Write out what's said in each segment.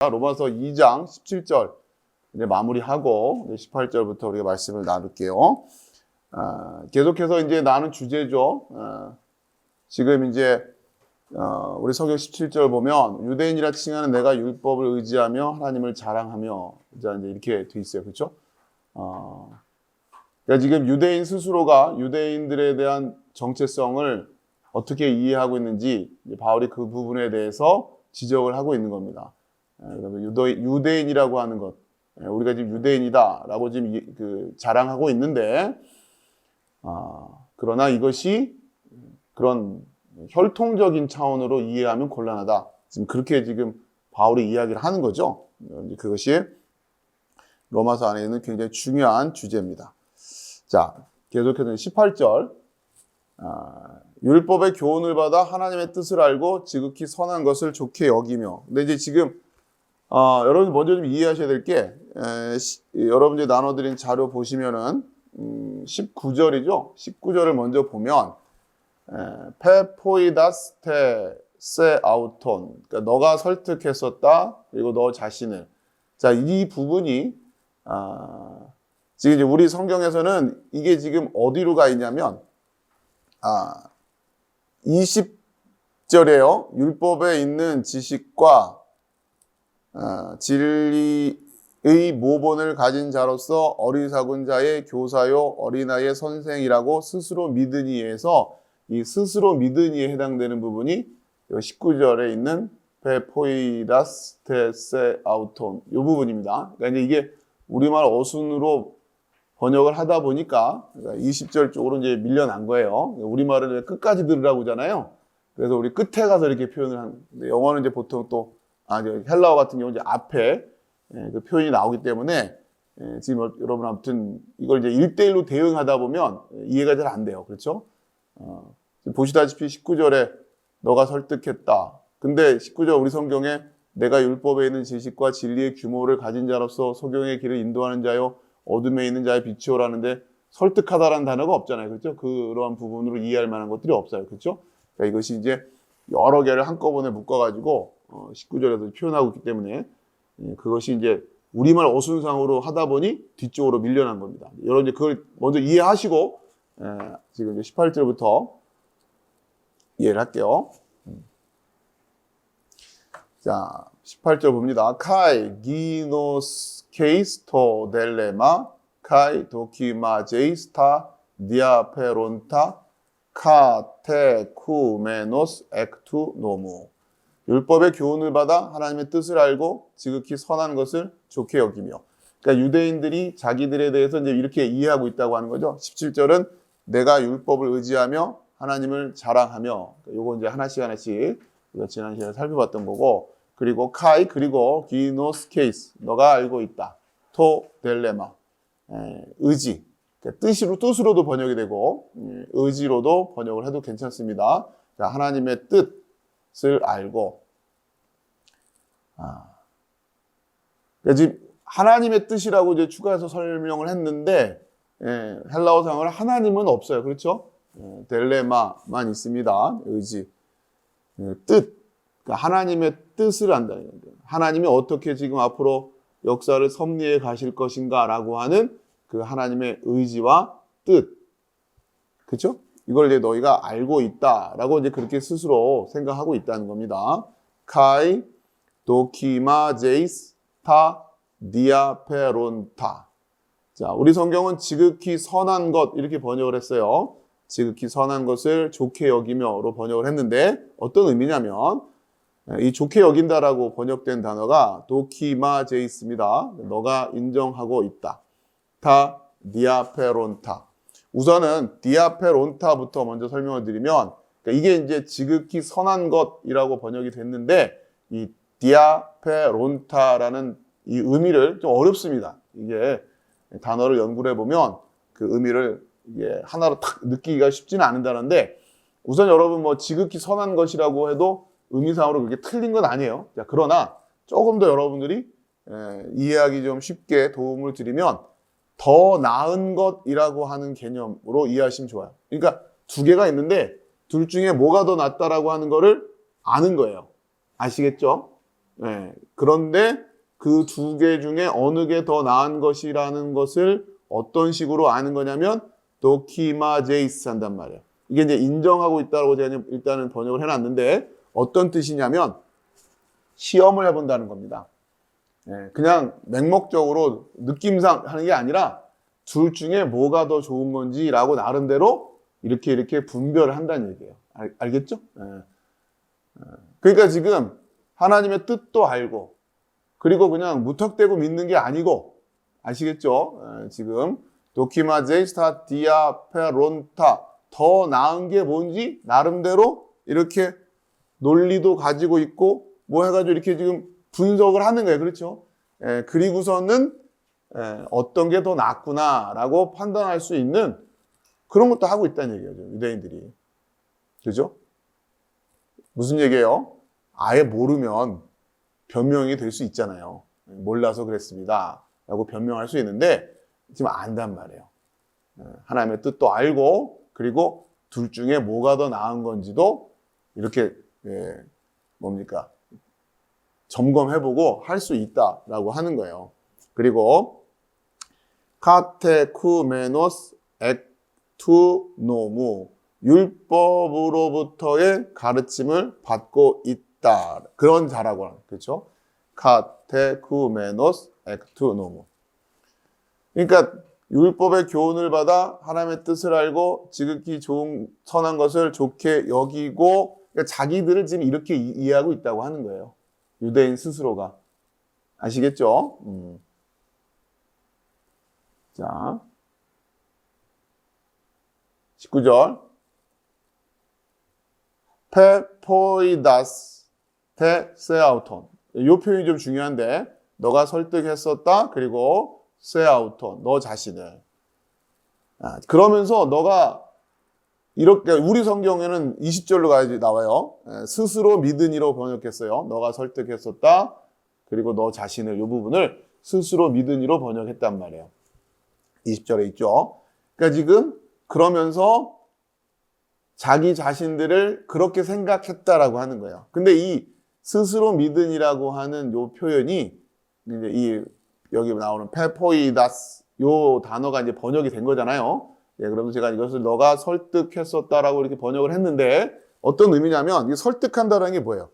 로마서 2장 17절 이제 마무리하고 18절부터 우리가 말씀을 나눌게요. 계속해서 이제 나눈 주제죠. 지금 이제 우리 성경 17절 보면 유대인이라 칭하는 내가 율법을 의지하며 하나님을 자랑하며 이제 이렇게 돼 있어요. 그렇죠? 그러니까 지금 유대인 스스로가 유대인들에 대한 정체성을 어떻게 이해하고 있는지 바울이 그 부분에 대해서 지적을 하고 있는 겁니다. 유대인이라고 하는 것, 우리가 지금 유대인이다라고 지금 자랑하고 있는데, 그러나 이것이 그런 혈통적인 차원으로 이해하면 곤란하다. 지금 그렇게 지금 바울이 이야기를 하는 거죠. 그것이 로마서 안에 있는 굉장히 중요한 주제입니다. 자, 계속해서 18절. 율법의 교훈을 받아 하나님의 뜻을 알고 지극히 선한 것을 좋게 여기며. 근데 이제 지금 여러분 먼저 좀 이해하셔야 될 게 여러분들이 나눠드린 자료 보시면은 19절이죠. 19절을 먼저 보면 페포이다스테 세 아우톤, 그러니까 너가 설득했었다. 그리고 너 자신을. 자, 이 부분이 지금 이제 우리 성경에서는 이게 지금 어디로 가 있냐면 20절에요. 율법에 있는 지식과 진리의 모본을 가진 자로서 어리석은 자의 교사요 어린아이의 선생이라고 스스로 믿으니에서 이 스스로 믿으니에 해당되는 부분이 19절에 있는 페포이다스테세 아우톤 이 부분입니다. 그러니까 이게 우리말 어순으로 번역을 하다 보니까 20절 쪽으로 이제 밀려난 거예요. 우리말은 끝까지 들으라고 하잖아요. 그래서 우리 끝에 가서 이렇게 표현을 하는데 영어는 이제 보통 또 헬라어 같은 경우 이제 앞에 그 표현이 나오기 때문에 지금 여러분 아무튼 이걸 이제 1대1로 대응하다 보면 이해가 잘 안 돼요. 그렇죠? 보시다시피 19절에 너가 설득했다. 근데 19절 우리 성경에 내가 율법에 있는 지식과 진리의 규모를 가진 자로서 소경의 길을 인도하는 자요 어둠에 있는 자의 빛이오라는데 설득하다라는 단어가 없잖아요. 그렇죠? 그러한 부분으로 이해할 만한 것들이 없어요. 그렇죠? 그러니까 이것이 이제 여러 개를 한꺼번에 묶어가지고 19절에도 표현하고 있기 때문에 그것이 이제 우리말 어순상으로 하다 보니 뒤쪽으로 밀려난 겁니다. 여러분 이제 그걸 먼저 이해하시고 지금 이제 18절부터 이해를 할게요. 자, 18절 봅니다. 카이 기노스 케이스토 델레마 카이 도키마제이스타 디아페론타 카테쿠메노스 엑투 노무. 율법의 교훈을 받아 하나님의 뜻을 알고 지극히 선한 것을 좋게 여기며. 그러니까 유대인들이 자기들에 대해서 이제 이렇게 이해하고 있다고 하는 거죠. 17절은 내가 율법을 의지하며 하나님을 자랑하며. 요거 이제 하나씩 우리가 지난 시간에 살펴봤던 거고. 그리고 카이, 그리고 기노스 케이스, 너가 알고 있다. 토 델레마, 의지. 그러니까 뜻으로도 번역이 되고 의지로도 번역을 해도 괜찮습니다. 자, 하나님의 뜻을 알고. 그러니까 지금 하나님의 뜻이라고 이제 추가해서 설명을 했는데 헬라어상으로 하나님은 없어요. 그렇죠? 델레마만 있습니다. 의지, 뜻. 그러니까 하나님의 뜻을 안다는 거예요. 하나님이 어떻게 지금 앞으로 역사를 섭리해 가실 것인가라고 하는 그 하나님의 의지와 뜻. 그렇죠? 이걸 이제 너희가 알고 있다라고 이제 그렇게 스스로 생각하고 있다는 겁니다. 카이 도키마제이스 타 디아페론타. 자, 우리 성경은 지극히 선한 것 이렇게 번역을 했어요. 지극히 선한 것을 좋게 여기며로 번역을 했는데 어떤 의미냐면 이 좋게 여긴다라고 번역된 단어가 도키마제이스입니다. 너가 인정하고 있다. 타 디아페론타. 우선은 디아페론타부터 먼저 설명을 드리면 그러니까 이게 이제 지극히 선한 것이라고 번역이 됐는데 이 디아페론타라는 이 의미를 좀 어렵습니다. 이게 단어를 연구를 해보면 그 의미를 이게 하나로 탁 느끼기가 쉽지는 않은다는데 우선 여러분 뭐 지극히 선한 것이라고 해도 의미상으로 그렇게 틀린 건 아니에요. 자, 그러나 조금 더 여러분들이 이해하기 좀 쉽게 도움을 드리면 더 나은 것이라고 하는 개념으로 이해하시면 좋아요. 그러니까 두 개가 있는데 둘 중에 뭐가 더 낫다라고 하는 거를 아는 거예요. 아시겠죠? 그런데 그 두 개 중에 어느 게 더 나은 것이라는 것을 어떤 식으로 아는 거냐면 도키마제이스 한단 말이에요. 이게 이제 인정하고 있다고 제가 일단은 번역을 해놨는데 어떤 뜻이냐면 시험을 해본다는 겁니다. 그냥 맹목적으로 느낌상 하는 게 아니라 둘 중에 뭐가 더 좋은 건지라고 나름대로 이렇게 분별을 한다는 얘기예요. 알겠죠? 그러니까 지금 하나님의 뜻도 알고 그리고 그냥 무턱대고 믿는 게 아니고 아시겠죠? 지금 도키마제이 스타디아 페론타 더 나은 게 뭔지 나름대로 이렇게 논리도 가지고 있고 뭐 해가지고 이렇게 지금 분석을 하는 거예요. 그렇죠? 그리고서는 어떤 게 더 낫구나라고 판단할 수 있는 그런 것도 하고 있다는 얘기죠. 유대인들이. 그죠? 무슨 얘기예요? 아예 모르면 변명이 될 수 있잖아요. 몰라서 그랬습니다. 라고 변명할 수 있는데 지금 안단 말이에요. 하나님의 뜻도 알고 그리고 둘 중에 뭐가 더 나은 건지도 이렇게 뭡니까? 점검해보고 할 수 있다라고 하는 거예요. 그리고 카테쿠메노스 엑투노무 율법으로부터의 가르침을 받고 있다. 그런 자라고 하는 그렇죠? 카테쿠메노스 엑투노무. 그러니까 율법의 교훈을 받아 하나님의 뜻을 알고 지극히 좋은 선한 것을 좋게 여기고 그러니까 자기들을 지금 이렇게 이해하고 있다고 하는 거예요. 유대인 스스로가. 아시겠죠? 자, 19절. 페포이다스 테 세아우톤. 이 표현이 좀 중요한데 너가 설득했었다. 그리고 세아우톤. 너 자신을. 그러면서 너가 이렇게 우리 성경에는 20절로 가야지 나와요. 스스로 믿으니로 번역했어요. 너가 설득했었다. 그리고 너 자신을 이 부분을 스스로 믿으니로 번역했단 말이에요. 20절에 있죠. 그러니까 지금 그러면서 자기 자신들을 그렇게 생각했다라고 하는 거예요. 근데 이 스스로 믿으니라고 하는 요 표현이 이제 이 여기 나오는 페포이다스 요 단어가 이제 번역이 된 거잖아요. 그러면 제가 이것을 너가 설득했었다라고 이렇게 번역을 했는데 어떤 의미냐면 이 설득한다라는 게 뭐예요?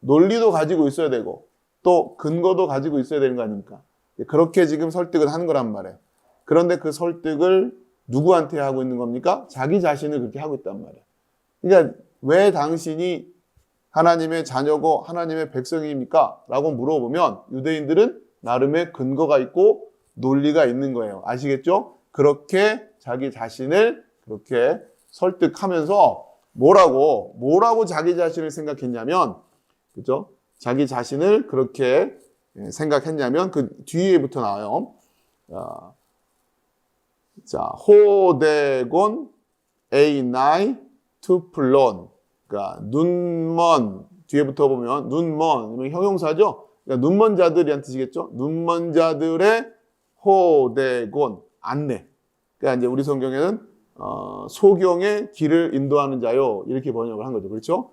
논리도 가지고 있어야 되고 또 근거도 가지고 있어야 되는 거 아닙니까? 그렇게 지금 설득을 하는 거란 말이에요. 그런데 그 설득을 누구한테 하고 있는 겁니까? 자기 자신을 그렇게 하고 있단 말이에요. 그러니까 왜 당신이 하나님의 자녀고 하나님의 백성입니까? 라고 물어보면 유대인들은 나름의 근거가 있고 논리가 있는 거예요. 아시겠죠? 그렇게 자기 자신을 그렇게 설득하면서 뭐라고 자기 자신을 생각했냐면, 그죠? 자기 자신을 그렇게 생각했냐면 그 뒤에부터 나와요. 자, 호데곤 에이나이 투플론. 그러니까 눈먼 뒤에부터 보면 눈먼 형용사죠. 그러니까 눈먼 자들이란 뜻이겠죠. 눈먼 자들의 호데곤 안내. 그러니까 이제 우리 성경에는 소경의 길을 인도하는 자요 이렇게 번역을 한 거죠. 그렇죠?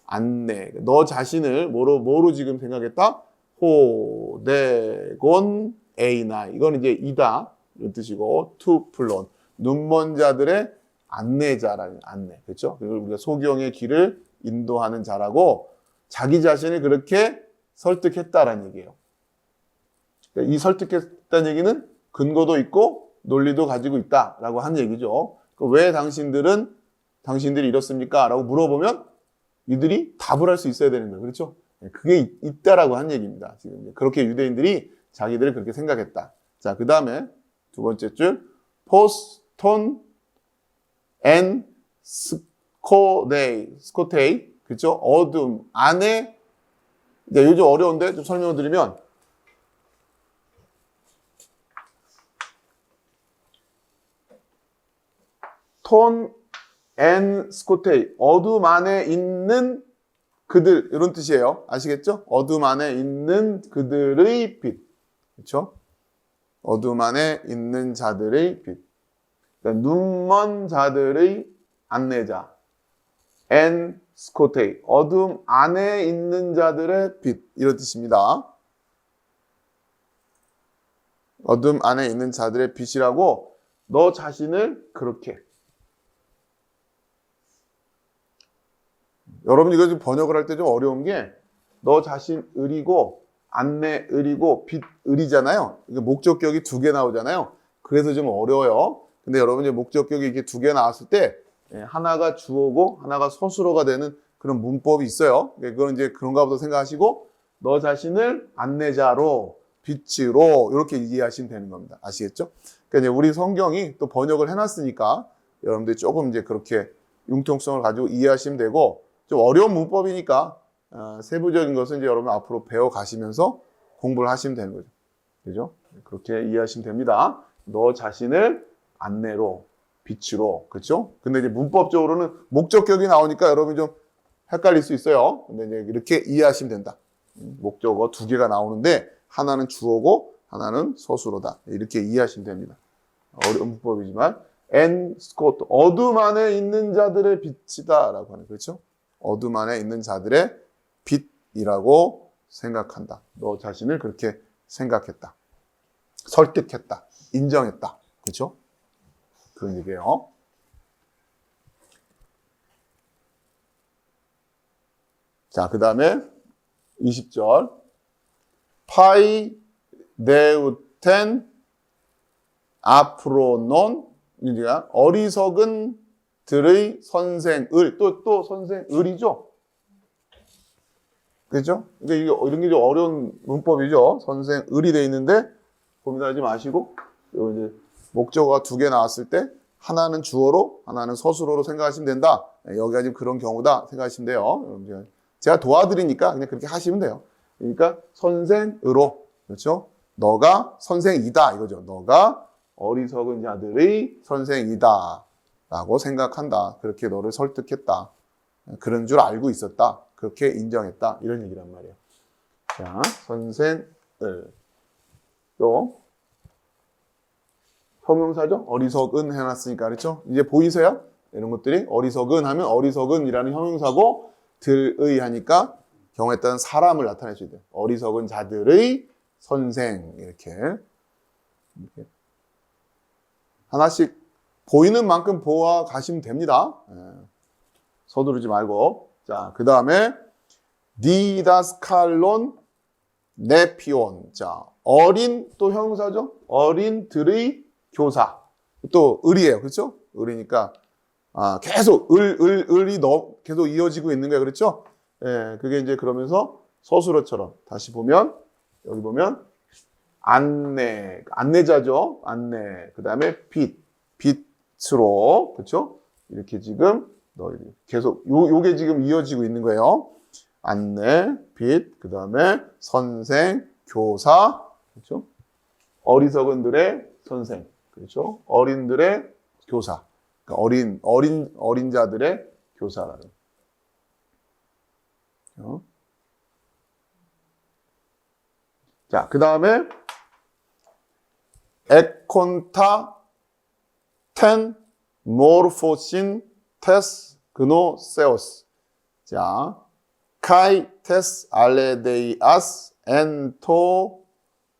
안내. 너 자신을 뭐로 지금 생각했다? 호데곤 에이나. 이건 이제 이다 이런 뜻이고 투플론 눈먼 자들의 안내자라는 안내. 그렇죠? 그리고 우리가 소경의 길을 인도하는 자라고 자기 자신을 그렇게 설득했다라는 얘기예요. 그러니까 이 설득했다는 얘기는 근거도 있고 논리도 가지고 있다라고 하는 얘기죠. 왜 당신들이 이렇습니까? 라고 물어보면 이들이 답을 할 수 있어야 되는 거예요. 그렇죠? 그게 있다라고 하는 얘기입니다. 지금 그렇게 유대인들이 자기들을 그렇게 생각했다. 자, 그 다음에 두 번째 줄 포스톤 앤 스코테이 그렇죠? 어둠 안에 요즘 어려운데 좀 설명을 드리면 톤 앤 스코테이 어둠 안에 있는 그들 이런 뜻이에요. 아시겠죠? 어둠 안에 있는 그들의 빛. 그렇죠? 어둠 안에 있는 자들의 빛. 그러니까 눈먼 자들의 안내자. 앤 스코테이. 어둠 안에 있는 자들의 빛. 이런 뜻입니다. 어둠 안에 있는 자들의 빛이라고 너 자신을 그렇게. 여러분 이거 좀 번역을 할 때 좀 어려운 게 너 자신 을이고 안내 을이고 빛 을이잖아요. 이게 목적격이 두 개 나오잖아요. 그래서 좀 어려워요. 근데 여러분 이제 목적격이 이게 두 개 나왔을 때 하나가 주어고 하나가 서술어가 되는 그런 문법이 있어요. 그건 이제 그런가 보다 생각하시고 너 자신을 안내자로 빛으로 이렇게 이해하시면 되는 겁니다. 아시겠죠? 그러니까 이제 우리 성경이 또 번역을 해놨으니까 여러분들이 조금 이제 그렇게 융통성을 가지고 이해하시면 되고 좀 어려운 문법이니까 세부적인 것은 이제 여러분 앞으로 배워 가시면서 공부를 하시면 되는 거죠. 그죠? 그렇게 이해하시면 됩니다. 너 자신을 안내로, 빛으로. 그렇죠? 근데 이제 문법적으로는 목적격이 나오니까 여러분이 좀 헷갈릴 수 있어요. 근데 이제 이렇게 이해하시면 된다. 목적어 두 개가 나오는데 하나는 주어고 하나는 서술어다. 이렇게 이해하시면 됩니다. 어려운 문법이지만 and Scott, 어둠 안에 있는 자들의 빛이다 라고 하는, 그렇죠? 어둠 안에 있는 자들의 빛이라고 생각한다. 너 자신을 그렇게 생각했다. 설득했다. 인정했다. 그렇죠? 그런 얘기예요. 자, 그 다음에 20절. 파이 네우텐 아프로논, 어리석은 들의 선생을, 또 선생을이죠. 그렇죠? 그러니까 이게 이런 게 좀 어려운 문법이죠. 선생을이 돼 있는데 고민하지 마시고 이제 목적어가 두 개 나왔을 때 하나는 주어로 하나는 서술어로 생각하시면 된다. 여기가 지금 그런 경우다 생각하시면 돼요. 제가 도와드리니까 그냥 그렇게 하시면 돼요. 그러니까 선생으로, 그렇죠? 너가 선생이다 이거죠. 너가 어리석은 자들의 선생이다 라고 생각한다. 그렇게 너를 설득했다. 그런 줄 알고 있었다. 그렇게 인정했다. 이런 얘기란 말이에요. 자, 선생을. 또 형용사죠. 어리석은 해놨으니까, 그렇죠? 이제 보이세요? 이런 것들이 어리석은 하면 어리석은이라는 형용사고 들의 하니까 경우에 따른 사람을 나타낼 수 있대요. 어리석은 자들의 선생. 이렇게 하나씩 보이는 만큼 보아 가시면 됩니다. 서두르지 말고. 자, 그 다음에 디다스칼론 네피온. 자, 어린, 또 형용사죠. 어린들의 교사. 또 을이에요. 그렇죠? 을이니까 계속 을이 계속 이어지고 있는 거예요. 그렇죠? 그게 이제 그러면서 서술어처럼 다시 보면 여기 보면 안내자죠. 안내. 그 다음에 빛으로. 그렇죠? 이렇게 지금 계속 요게 지금 이어지고 있는 거예요. 안내, 빛, 그 다음에 선생, 교사. 그렇죠? 어리석은들의 선생. 그렇죠? 어린들의 교사. 그러니까 어린 자들의 교사라는. 자, 그 다음에 에콘타 텐 모르포신 테스 그노세오스. 자, 카이 테스 알레데이아스 엔토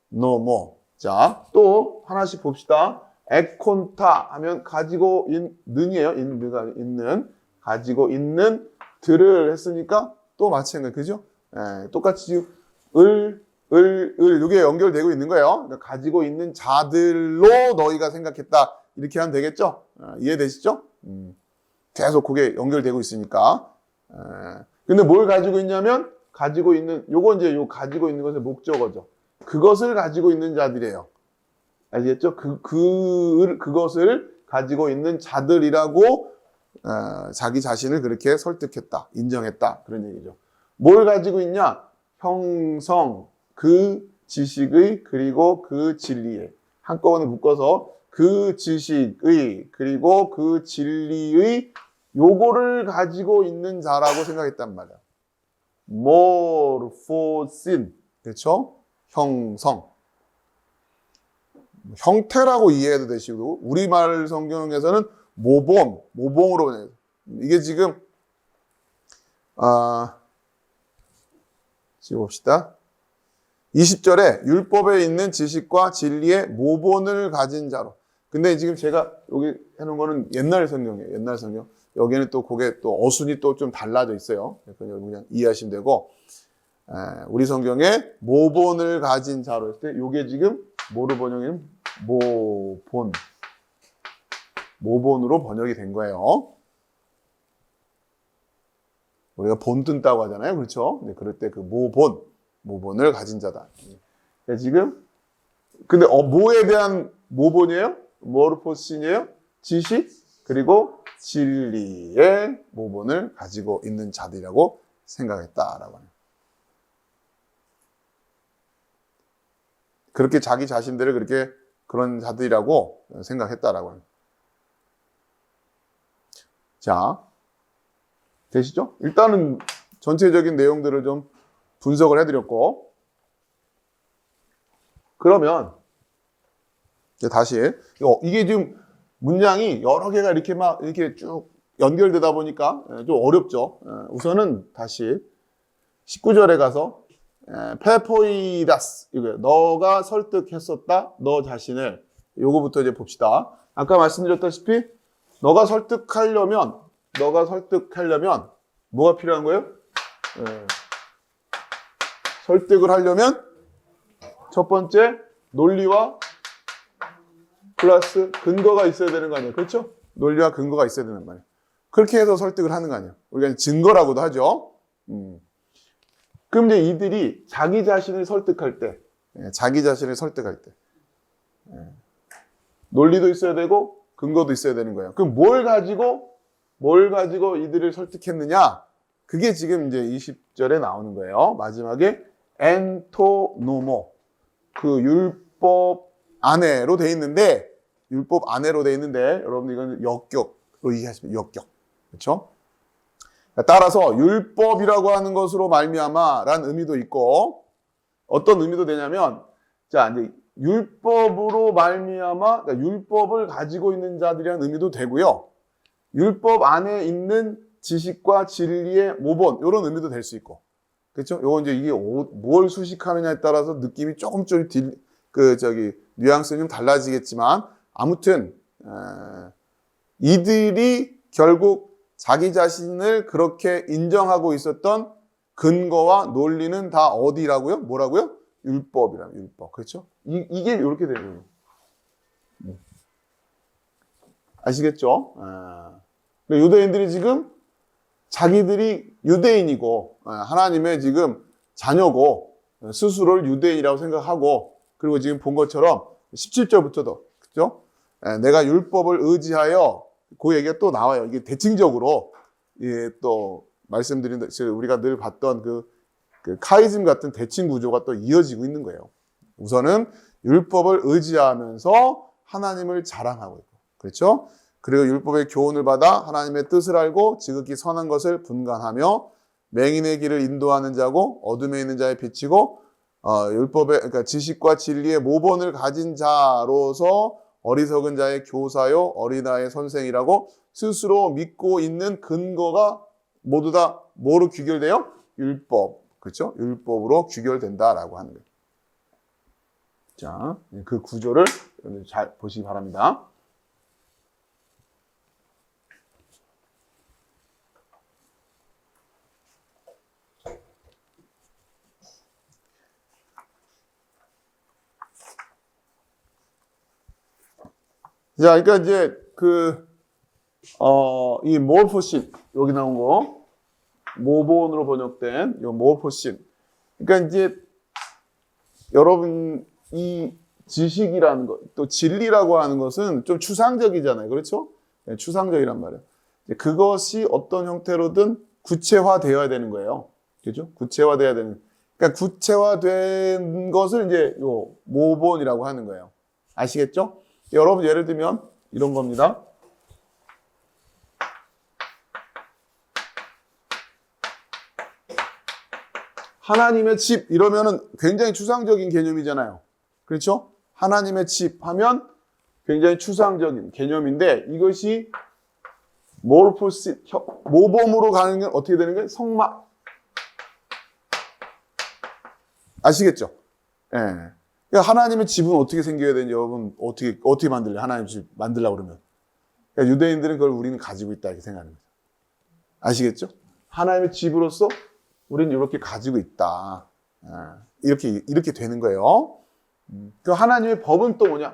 노모. 자, 또 하나씩 봅시다. 에콘타 하면 가지고 있는이에요. 있는 가지고 있는 들을 했으니까 또 마찬가지, 그죠? 똑같이 지금 이게 연결되고 있는 거예요. 그러니까 가지고 있는 자들로 너희가 생각했다. 이렇게 하면 되겠죠? 이해되시죠? 계속 그게 연결되고 있으니까. 근데 뭘 가지고 있냐면 가지고 있는 요거 이제 요 가지고 있는 것의 목적어죠. 그것을 가지고 있는 자들이에요. 아시겠죠? 그것을 가지고 있는 자들이라고 자기 자신을 그렇게 설득했다, 인정했다 그런 얘기죠. 뭘 가지고 있냐? 형성, 그 지식의 그리고 그 진리의 한꺼번에 묶어서 그 지식의 그리고 그 진리의 요거를 가지고 있는 자라고 생각했단 말이야. 모르포신, 그렇죠? 형성. 형태라고 이해해도 되시고 우리말 성경에서는 모범으로 이게 지금 지워봅시다. 20절에 율법에 있는 지식과 진리의 모본을 가진 자로. 근데 지금 제가 여기 해놓은 거는 옛날 성경이에요. 옛날 성경. 여기는 또 그게 또 어순이 또 좀 달라져 있어요. 그냥 이해하시면 되고. 우리 성경에 모본을 가진 자로 했을 때 이게 지금 뭐로 번역이 모본으로 번역이 된 거예요. 우리가 본 뜬다고 하잖아요. 그렇죠? 네, 그럴 때 그 모본을 가진 자다. 지금 근데 뭐에 대한 모본이에요? 모르포신이에요? 지식 그리고 진리의 모본을 가지고 있는 자들이라고 생각했다라고 하네요. 그렇게 자기 자신들을 그렇게 그런 자들이라고 생각했다라고 합니다. 자, 되시죠? 일단은 전체적인 내용들을 좀 분석을 해드렸고, 그러면 이제 다시 이게 지금 문장이 여러 개가 이렇게 막 이렇게 쭉 연결되다 보니까 좀 어렵죠. 우선은 다시 19절에 가서 페포이다스 이거예요. 너가 설득했었다. 너 자신을. 요거부터 이제 봅시다. 아까 말씀드렸다시피 너가 설득하려면 뭐가 필요한 거예요? 설득을 하려면 첫 번째 논리와 플러스 근거가 있어야 되는 거 아니에요? 그렇죠? 논리와 근거가 있어야 되는 말이에요. 그렇게 해서 설득을 하는 거 아니에요? 우리가 증거라고도 하죠. 그럼 이제 이들이 자기 자신을 설득할 때, 논리도 있어야 되고 근거도 있어야 되는 거예요. 그럼 뭘 가지고 이들을 설득했느냐? 그게 지금 이제 20절에 나오는 거예요. 마지막에 엔토노모, 그 율법 안에로 돼 있는데, 여러분 이건 역격으로 이해하시면 역격, 그렇죠? 따라서 율법이라고 하는 것으로 말미암아라는 의미도 있고, 어떤 의미도 되냐면, 자 이제 율법으로 말미암아, 그러니까 율법을 가지고 있는 자들이라는 의미도 되고요. 율법 안에 있는 지식과 진리의 모본, 이런 의미도 될 수 있고, 그렇죠? 요건 이제 이게 뭘 수식하느냐에 따라서 느낌이 조금 뉘앙스는 좀 달라지겠지만, 아무튼 이들이 결국 자기 자신을 그렇게 인정하고 있었던 근거와 논리는 다 어디라고요? 뭐라고요? 율법이라면 율법. 그렇죠? 이게 이렇게 되는 거예요. 아시겠죠? 유대인들이 지금 자기들이 유대인이고 하나님의 지금 자녀고 스스로를 유대인이라고 생각하고, 그리고 지금 본 것처럼 17절부터도 그렇죠? 내가 율법을 의지하여, 그 얘기가 또 나와요. 이게 대칭적으로 또 말씀드린 우리가 늘 봤던 그 카이즘 같은 대칭 구조가 또 이어지고 있는 거예요. 우선은 율법을 의지하면서 하나님을 자랑하고 있고, 그렇죠? 그리고 율법의 교훈을 받아 하나님의 뜻을 알고 지극히 선한 것을 분간하며 맹인의 길을 인도하는 자고 어둠에 있는 자의 빛이고 율법의 그러니까 지식과 진리의 모본을 가진 자로서 어리석은 자의 교사요 어린아이의 선생이라고 스스로 믿고 있는 근거가 모두 다 뭐로 귀결돼요? 율법. 그렇죠? 율법으로 귀결된다라고 하는 거예요. 자, 그 구조를 잘 보시기 바랍니다. 자, 그러니까 이제 이 모르포신, 여기 나온 거, 모본으로 번역된 이 모르포신. 그러니까 이제 여러분 이 지식이라는 것, 또 진리라고 하는 것은 좀 추상적이잖아요. 그렇죠? 네, 추상적이란 말이에요. 그것이 어떤 형태로든 구체화되어야 되는 거예요. 그렇죠? 구체화되어야 되는. 그러니까 구체화된 것을 이제 요 모본이라고 하는 거예요. 아시겠죠? 여러분 예를 들면 이런 겁니다. 하나님의 집 이러면은 굉장히 추상적인 개념이잖아요. 그렇죠? 하나님의 집 하면 굉장히 추상적인 개념인데, 이것이 모르포시, 모범으로 가는 게 어떻게 되는 거예요? 성마. 아시겠죠? 예. 그러니까 하나님의 집은 어떻게 생겨야 되는지 여러분 어떻게 만들래요? 하나님 집 만들려고 그러면. 그러니까 유대인들은 그걸 우리는 가지고 있다 이렇게 생각하는 거죠. 아시겠죠? 하나님의 집으로서 우리는 이렇게 가지고 있다. 이렇게 되는 거예요. 그 하나님의 법은 또 뭐냐?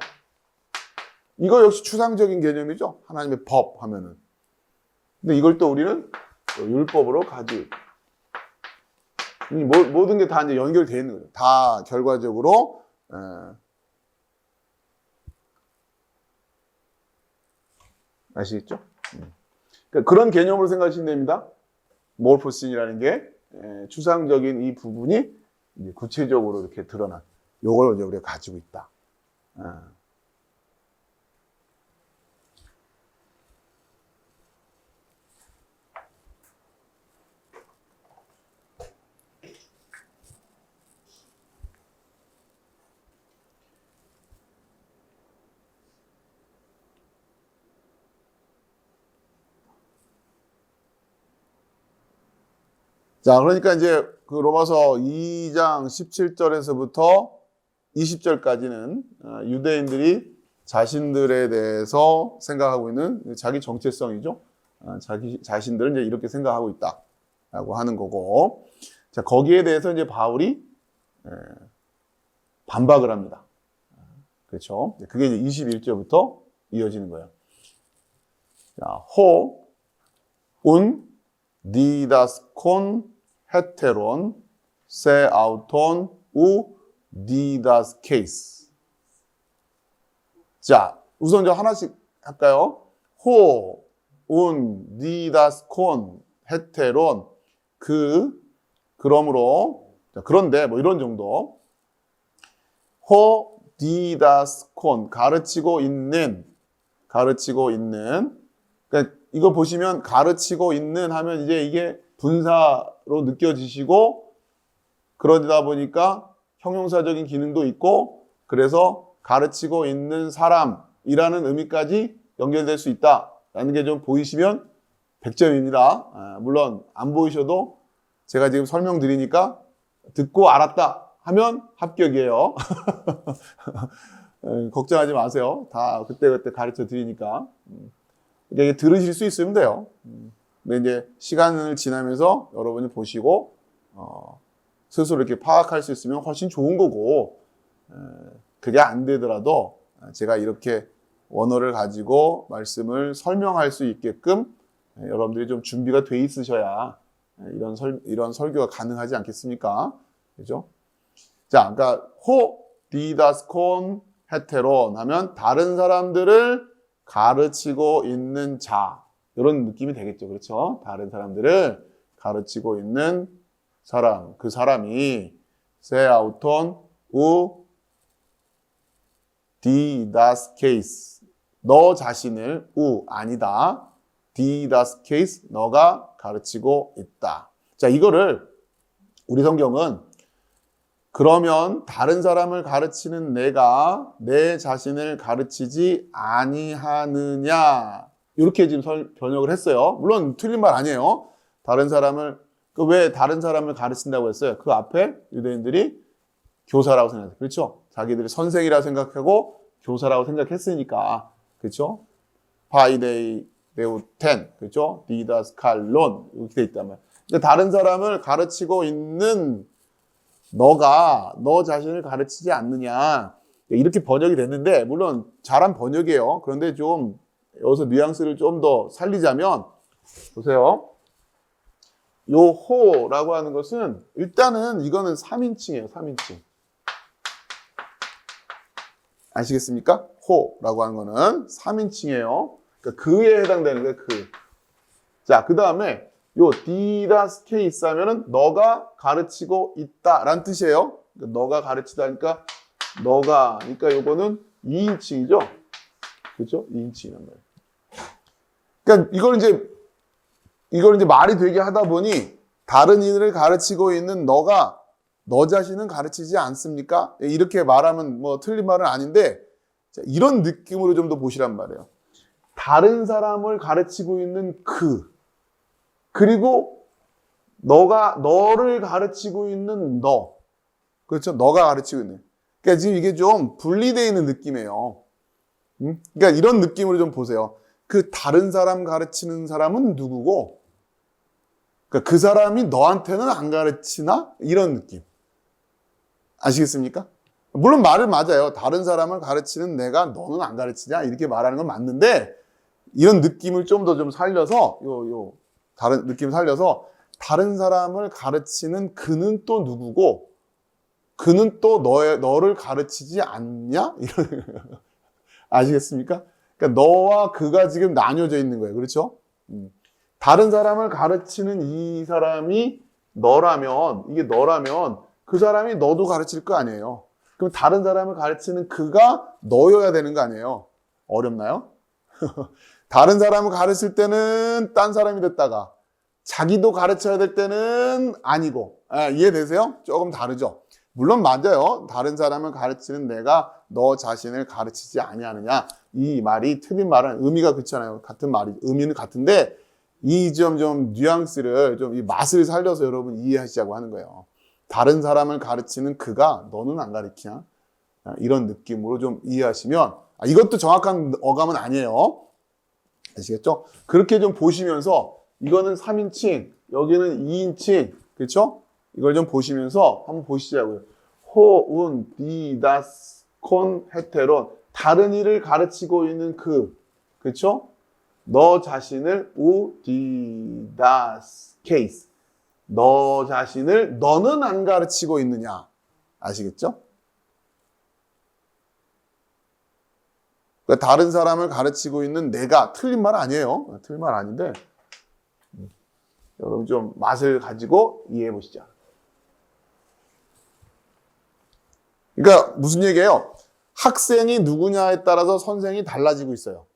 이거 역시 추상적인 개념이죠. 하나님의 법 하면은. 근데 이걸 또 우리는 또 율법으로 가지고 있다. 모든 게 다 이제 연결되어 있는 거죠. 다 결과적으로 아시겠죠? 그러니까 그런 개념으로 생각하시면 됩니다. 모르포신이라는 게 추상적인 이 부분이 이제 구체적으로 이렇게 드러난 요걸 이제 우리가 가지고 있다. 자, 그러니까 이제 그 로마서 2장 17절에서부터 20절까지는 유대인들이 자신들에 대해서 생각하고 있는 자기 정체성이죠. 자기 자신들은 이제 이렇게 생각하고 있다라고 하는 거고, 자, 거기에 대해서 이제 바울이 반박을 합니다. 그렇죠? 그게 이제 21절부터 이어지는 거예요. 자, 디다스콘 헤테론 세 아우톤 우 디다스 케이스. 자, 우선 저 하나씩 할까요? 디다스콘 헤테론 그러므로 자, 그런데 뭐 이런 정도. 디다스콘 가르치고 있는 그러니까 이거 보시면 가르치고 있는 하면 이제 이게 분사로 느껴지시고 그러다 보니까 형용사적인 기능도 있고 그래서 가르치고 있는 사람이라는 의미까지 연결될 수 있다라는 게 좀 보이시면 100점입니다. 물론 안 보이셔도 제가 지금 설명드리니까 듣고 알았다 하면 합격이에요. 걱정하지 마세요. 다 그때그때 가르쳐 드리니까. 그러니까 들으실 수 있으면 돼요. 근데 이제 시간을 지나면서 여러분이 보시고 스스로 이렇게 파악할 수 있으면 훨씬 좋은 거고 그게 안 되더라도 제가 이렇게 원어를 가지고 말씀을 설명할 수 있게끔 여러분들이 좀 준비가 돼 있으셔야 이런 설교가 가능하지 않겠습니까? 그죠? 자, 그러니까 디다스콘 헤테론 하면 다른 사람들을 가르치고 있는 자 이런 느낌이 되겠죠. 그렇죠? 다른 사람들을 가르치고 있는 사람 그 사람이 세 아우톤 우 디다스 케이스 너 자신을 아니다 디다스 케이스 너가 가르치고 있다. 자, 이거를 우리 성경은 그러면 다른 사람을 가르치는 내가 내 자신을 가르치지 아니하느냐 이렇게 지금 번역을 했어요. 물론 틀린 말 아니에요. 왜 다른 사람을 가르친다고 했어요? 그 앞에 유대인들이 교사라고 생각해요. 그렇죠? 자기들이 선생이라고 생각하고 교사라고 생각했으니까 그렇죠? 파이데이 데우텐 그렇죠? 디다스칼론 이렇게 돼 있단 말이에요. 그러니까 다른 사람을 가르치고 있는 너가 너 자신을 가르치지 않느냐 이렇게 번역이 됐는데 물론 잘한 번역이에요. 그런데 좀 여기서 뉘앙스를 좀 더 살리자면 보세요. 요 호라고 하는 것은 일단은 이거는 3인칭이에요. 3인칭. 아시겠습니까? 호라고 하는 거는 3인칭이에요. 그러니까 그에 해당되는 거예요. 자, 그 다음에 요 디다스 케이스 하면은 너가 가르치고 있다라는 뜻이에요. 그러니까 너가 가르치다니까 그러니까 요거는 2인칭이죠. 그렇죠? 2인칭이란 말이에요. 그러니까 이걸 이제 말이 되게 하다 보니 다른 이들을 가르치고 있는 너가 너 자신은 가르치지 않습니까? 이렇게 말하면 뭐 틀린 말은 아닌데 자, 이런 느낌으로 좀 더 보시란 말이에요. 다른 사람을 가르치고 있는 그리고 너를 가르치고 있는 너. 그렇죠? 너가 가르치고 있는. 그러니까 지금 이게 좀 분리되어 있는 느낌이에요. 그러니까 이런 느낌으로 좀 보세요. 그 다른 사람 가르치는 사람은 누구고, 그러니까 그 사람이 너한테는 안 가르치나? 이런 느낌. 아시겠습니까? 물론 말은 맞아요. 다른 사람을 가르치는 내가 너는 안 가르치냐? 이렇게 말하는 건 맞는데, 이런 느낌을 좀 더 좀 살려서, 다른 느낌 살려서, 다른 사람을 가르치는 그는 또 누구고, 그는 또 너를 가르치지 않냐? 아시겠습니까? 그러니까 너와 그가 지금 나뉘어져 있는 거예요. 그렇죠? 다른 사람을 가르치는 이 사람이 이게 너라면 그 사람이 너도 가르칠 거 아니에요. 그럼 다른 사람을 가르치는 그가 너여야 되는 거 아니에요. 어렵나요? 다른 사람을 가르칠 때는 딴 사람이 됐다가 자기도 가르쳐야 될 때는 아니고. 이해되세요? 조금 다르죠? 물론 맞아요. 다른 사람을 가르치는 내가 너 자신을 가르치지 아니하느냐. 이 말이 틀린 말은 의미가 그렇잖아요. 같은 말이 의미는 같은데 이 좀 뉘앙스를 좀 이 맛을 살려서 여러분 이해하시자고 하는 거예요. 다른 사람을 가르치는 그가 너는 안 가르치냐? 이런 느낌으로 좀 이해하시면 이것도 정확한 어감은 아니에요. 아시겠죠? 그렇게 좀 보시면서 이거는 3인칭, 여기는 2인칭, 그렇죠? 이걸 좀 보시면서 한번 보시자고요. 호운, 디다스, 콘, 헤테론. 다른 일을 가르치고 있는 그렇죠? 너 자신을 디다스, 케이스. 너 자신을 너는 안 가르치고 있느냐? 아시겠죠? 그러니까 다른 사람을 가르치고 있는 내가 틀린 말 아니에요. 틀린 말 아닌데 여러분 좀 맛을 가지고 이해해 보시죠. 그러니까 무슨 얘기예요? 학생이 누구냐에 따라서 선생이 달라지고 있어요.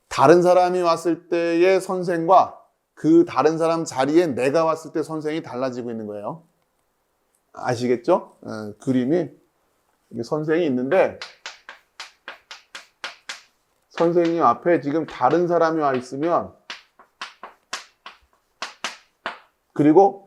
다른 사람이 왔을 때의 선생과 그 다른 사람 자리에 내가 왔을 때 선생이 달라지고 있는 거예요. 아시겠죠? 그림이 선생이 있는데 선생님 앞에 지금 다른 사람이 와 있으면 그리고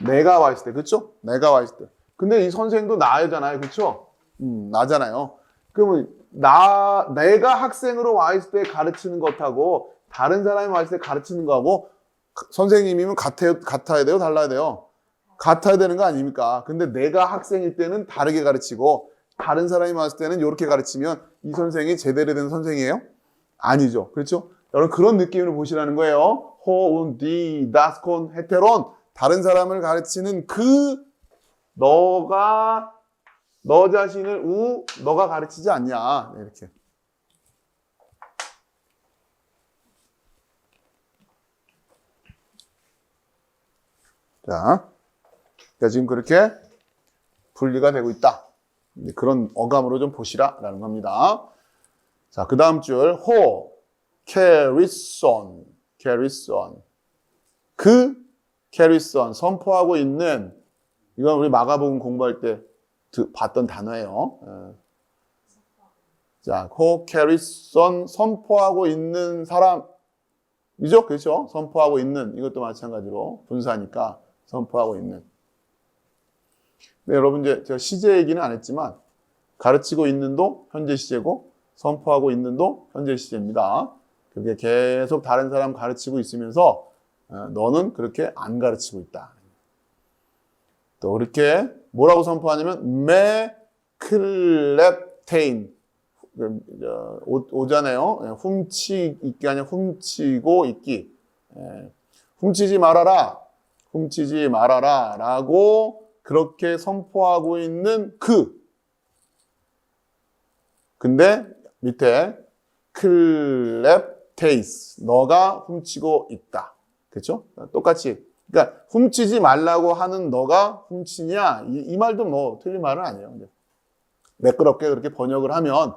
내가 와 있을 때, 그렇죠? 내가 와 있을 때. 근데 이 선생도 나잖아요, 그렇죠? 나잖아요. 그러면 내가 학생으로 와 있을 때 가르치는 것하고 다른 사람이 와 있을 때 가르치는 거하고 선생님이면 같아야 돼요, 달라야 돼요? 같아야 되는 거 아닙니까? 근데 내가 학생일 때는 다르게 가르치고 다른 사람이 왔을 때는 이렇게 가르치면 이 선생이 제대로 된 선생이에요? 아니죠. 그렇죠? 여러분 그런 느낌으로 보시라는 거예요. 호운, 디, 다스콘, 헤테론. 다른 사람을 가르치는 너가 너 자신을 너가 가르치지 않냐. 이렇게. 자, 그러니까 지금 그렇게 분리가 되고 있다. 그런 어감으로 좀 보시라라는 겁니다. 자, 그 다음 줄 carries on. carries on 선포하고 있는 이건 우리 마가복음 공부할 때 봤던 단어예요. 자, carries on 선포하고 있는 사람이죠, 그렇죠? 선포하고 있는 이것도 마찬가지로 분사니까 선포하고 있는. 네, 여러분 이제 제가 시제 얘기는 안 했지만 가르치고 있는도 현재 시제고 선포하고 있는도 현재 시제입니다. 그게 계속 다른 사람 가르치고 있으면서 너는 그렇게 안 가르치고 있다. 또 그렇게 뭐라고 선포하냐면 메클렙테인 오잖아요. 훔치기 아니라 훔치고 있기. 훔치지 말아라 라고 그렇게 선포하고 있는 근데 밑에 클랩테이스 너가 훔치고 있다. 그렇죠? 똑같이. 그러니까 훔치지 말라고 하는 너가 훔치냐 이 말도 뭐 틀린 말은 아니에요. 매끄럽게 그렇게 번역을 하면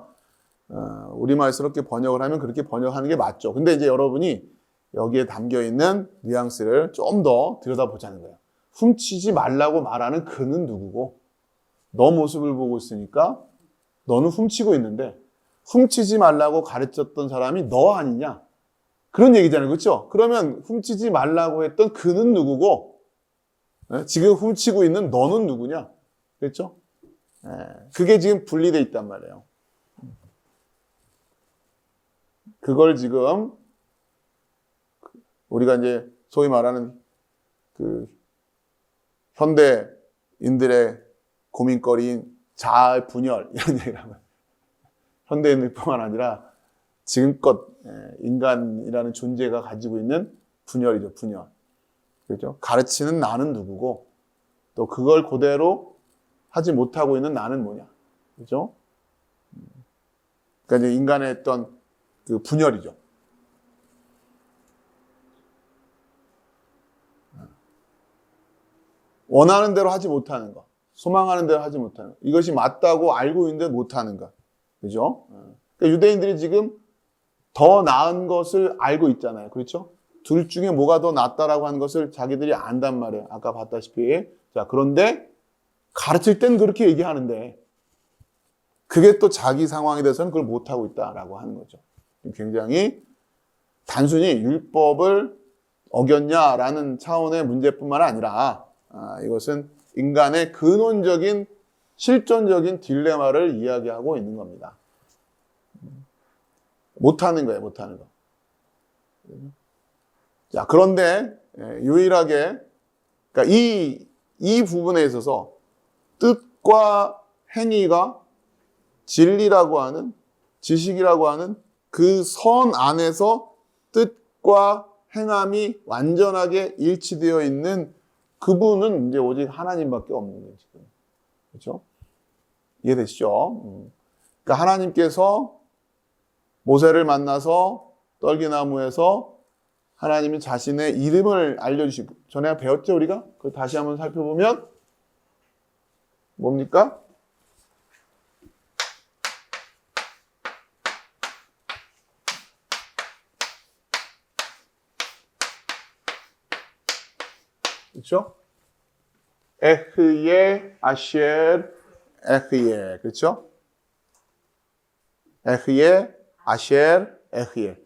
우리말스럽게 번역을 하면 그렇게 번역하는 게 맞죠. 근데 이제 여러분이 여기에 담겨 있는 뉘앙스를 좀 더 들여다보자는 거예요. 훔치지 말라고 말하는 그는 누구고 너 모습을 보고 있으니까 너는 훔치고 있는데 훔치지 말라고 가르쳤던 사람이 너 아니냐? 그런 얘기잖아요. 그렇죠? 그러면 훔치지 말라고 했던 그는 누구고 지금 훔치고 있는 너는 누구냐? 그렇죠? 그게 지금 분리돼 있단 말이에요. 그걸 지금 우리가 이제 소위 말하는 그 현대인들의 고민거리인 자아 분열 이런 얘기를 하면 현대인들뿐만 아니라 지금껏 인간이라는 존재가 가지고 있는 분열이죠, 분열. 그렇죠? 가르치는 나는 누구고 또 그걸 그대로 하지 못하고 있는 나는 뭐냐. 그렇죠? 그러니까 이제 인간의 어떤 그 분열이죠. 원하는 대로 하지 못하는 것, 소망하는 대로 하지 못하는 것, 이것이 맞다고 알고 있는데 못하는 것, 그죠? 그러니까 유대인들이 지금 더 나은 것을 알고 있잖아요, 그렇죠? 둘 중에 뭐가 더 낫다라고 하는 것을 자기들이 안단 말이에요. 아까 봤다시피. 자, 그런데 가르칠 땐 그렇게 얘기하는데 그게 또 자기 상황에 대해서는 그걸 못하고 있다라고 하는 거죠. 굉장히 단순히 율법을 어겼냐라는 차원의 문제뿐만 아니라 이것은 인간의 근원적인 실존적인 딜레마를 이야기하고 있는 겁니다. 못하는 거예요, 못하는 거. 자, 그런데 유일하게 그러니까 이 부분에 있어서 뜻과 행위가 진리라고 하는 지식이라고 하는 그 선 안에서 뜻과 행함이 완전하게 일치되어 있는 그분은 이제 오직 하나님밖에 없는 거예요, 지금. 그렇죠? 이해되시죠? 그러니까 하나님께서 모세를 만나서 떨기나무에서 하나님이 자신의 이름을 알려주시고, 전에 배웠죠, 우리가? 그걸 다시 한번 살펴보면, 뭡니까? 그렇죠? 에흐예, 아쉘, 에흐예. 그렇죠? 에흐예, 아쉘, 에흐예.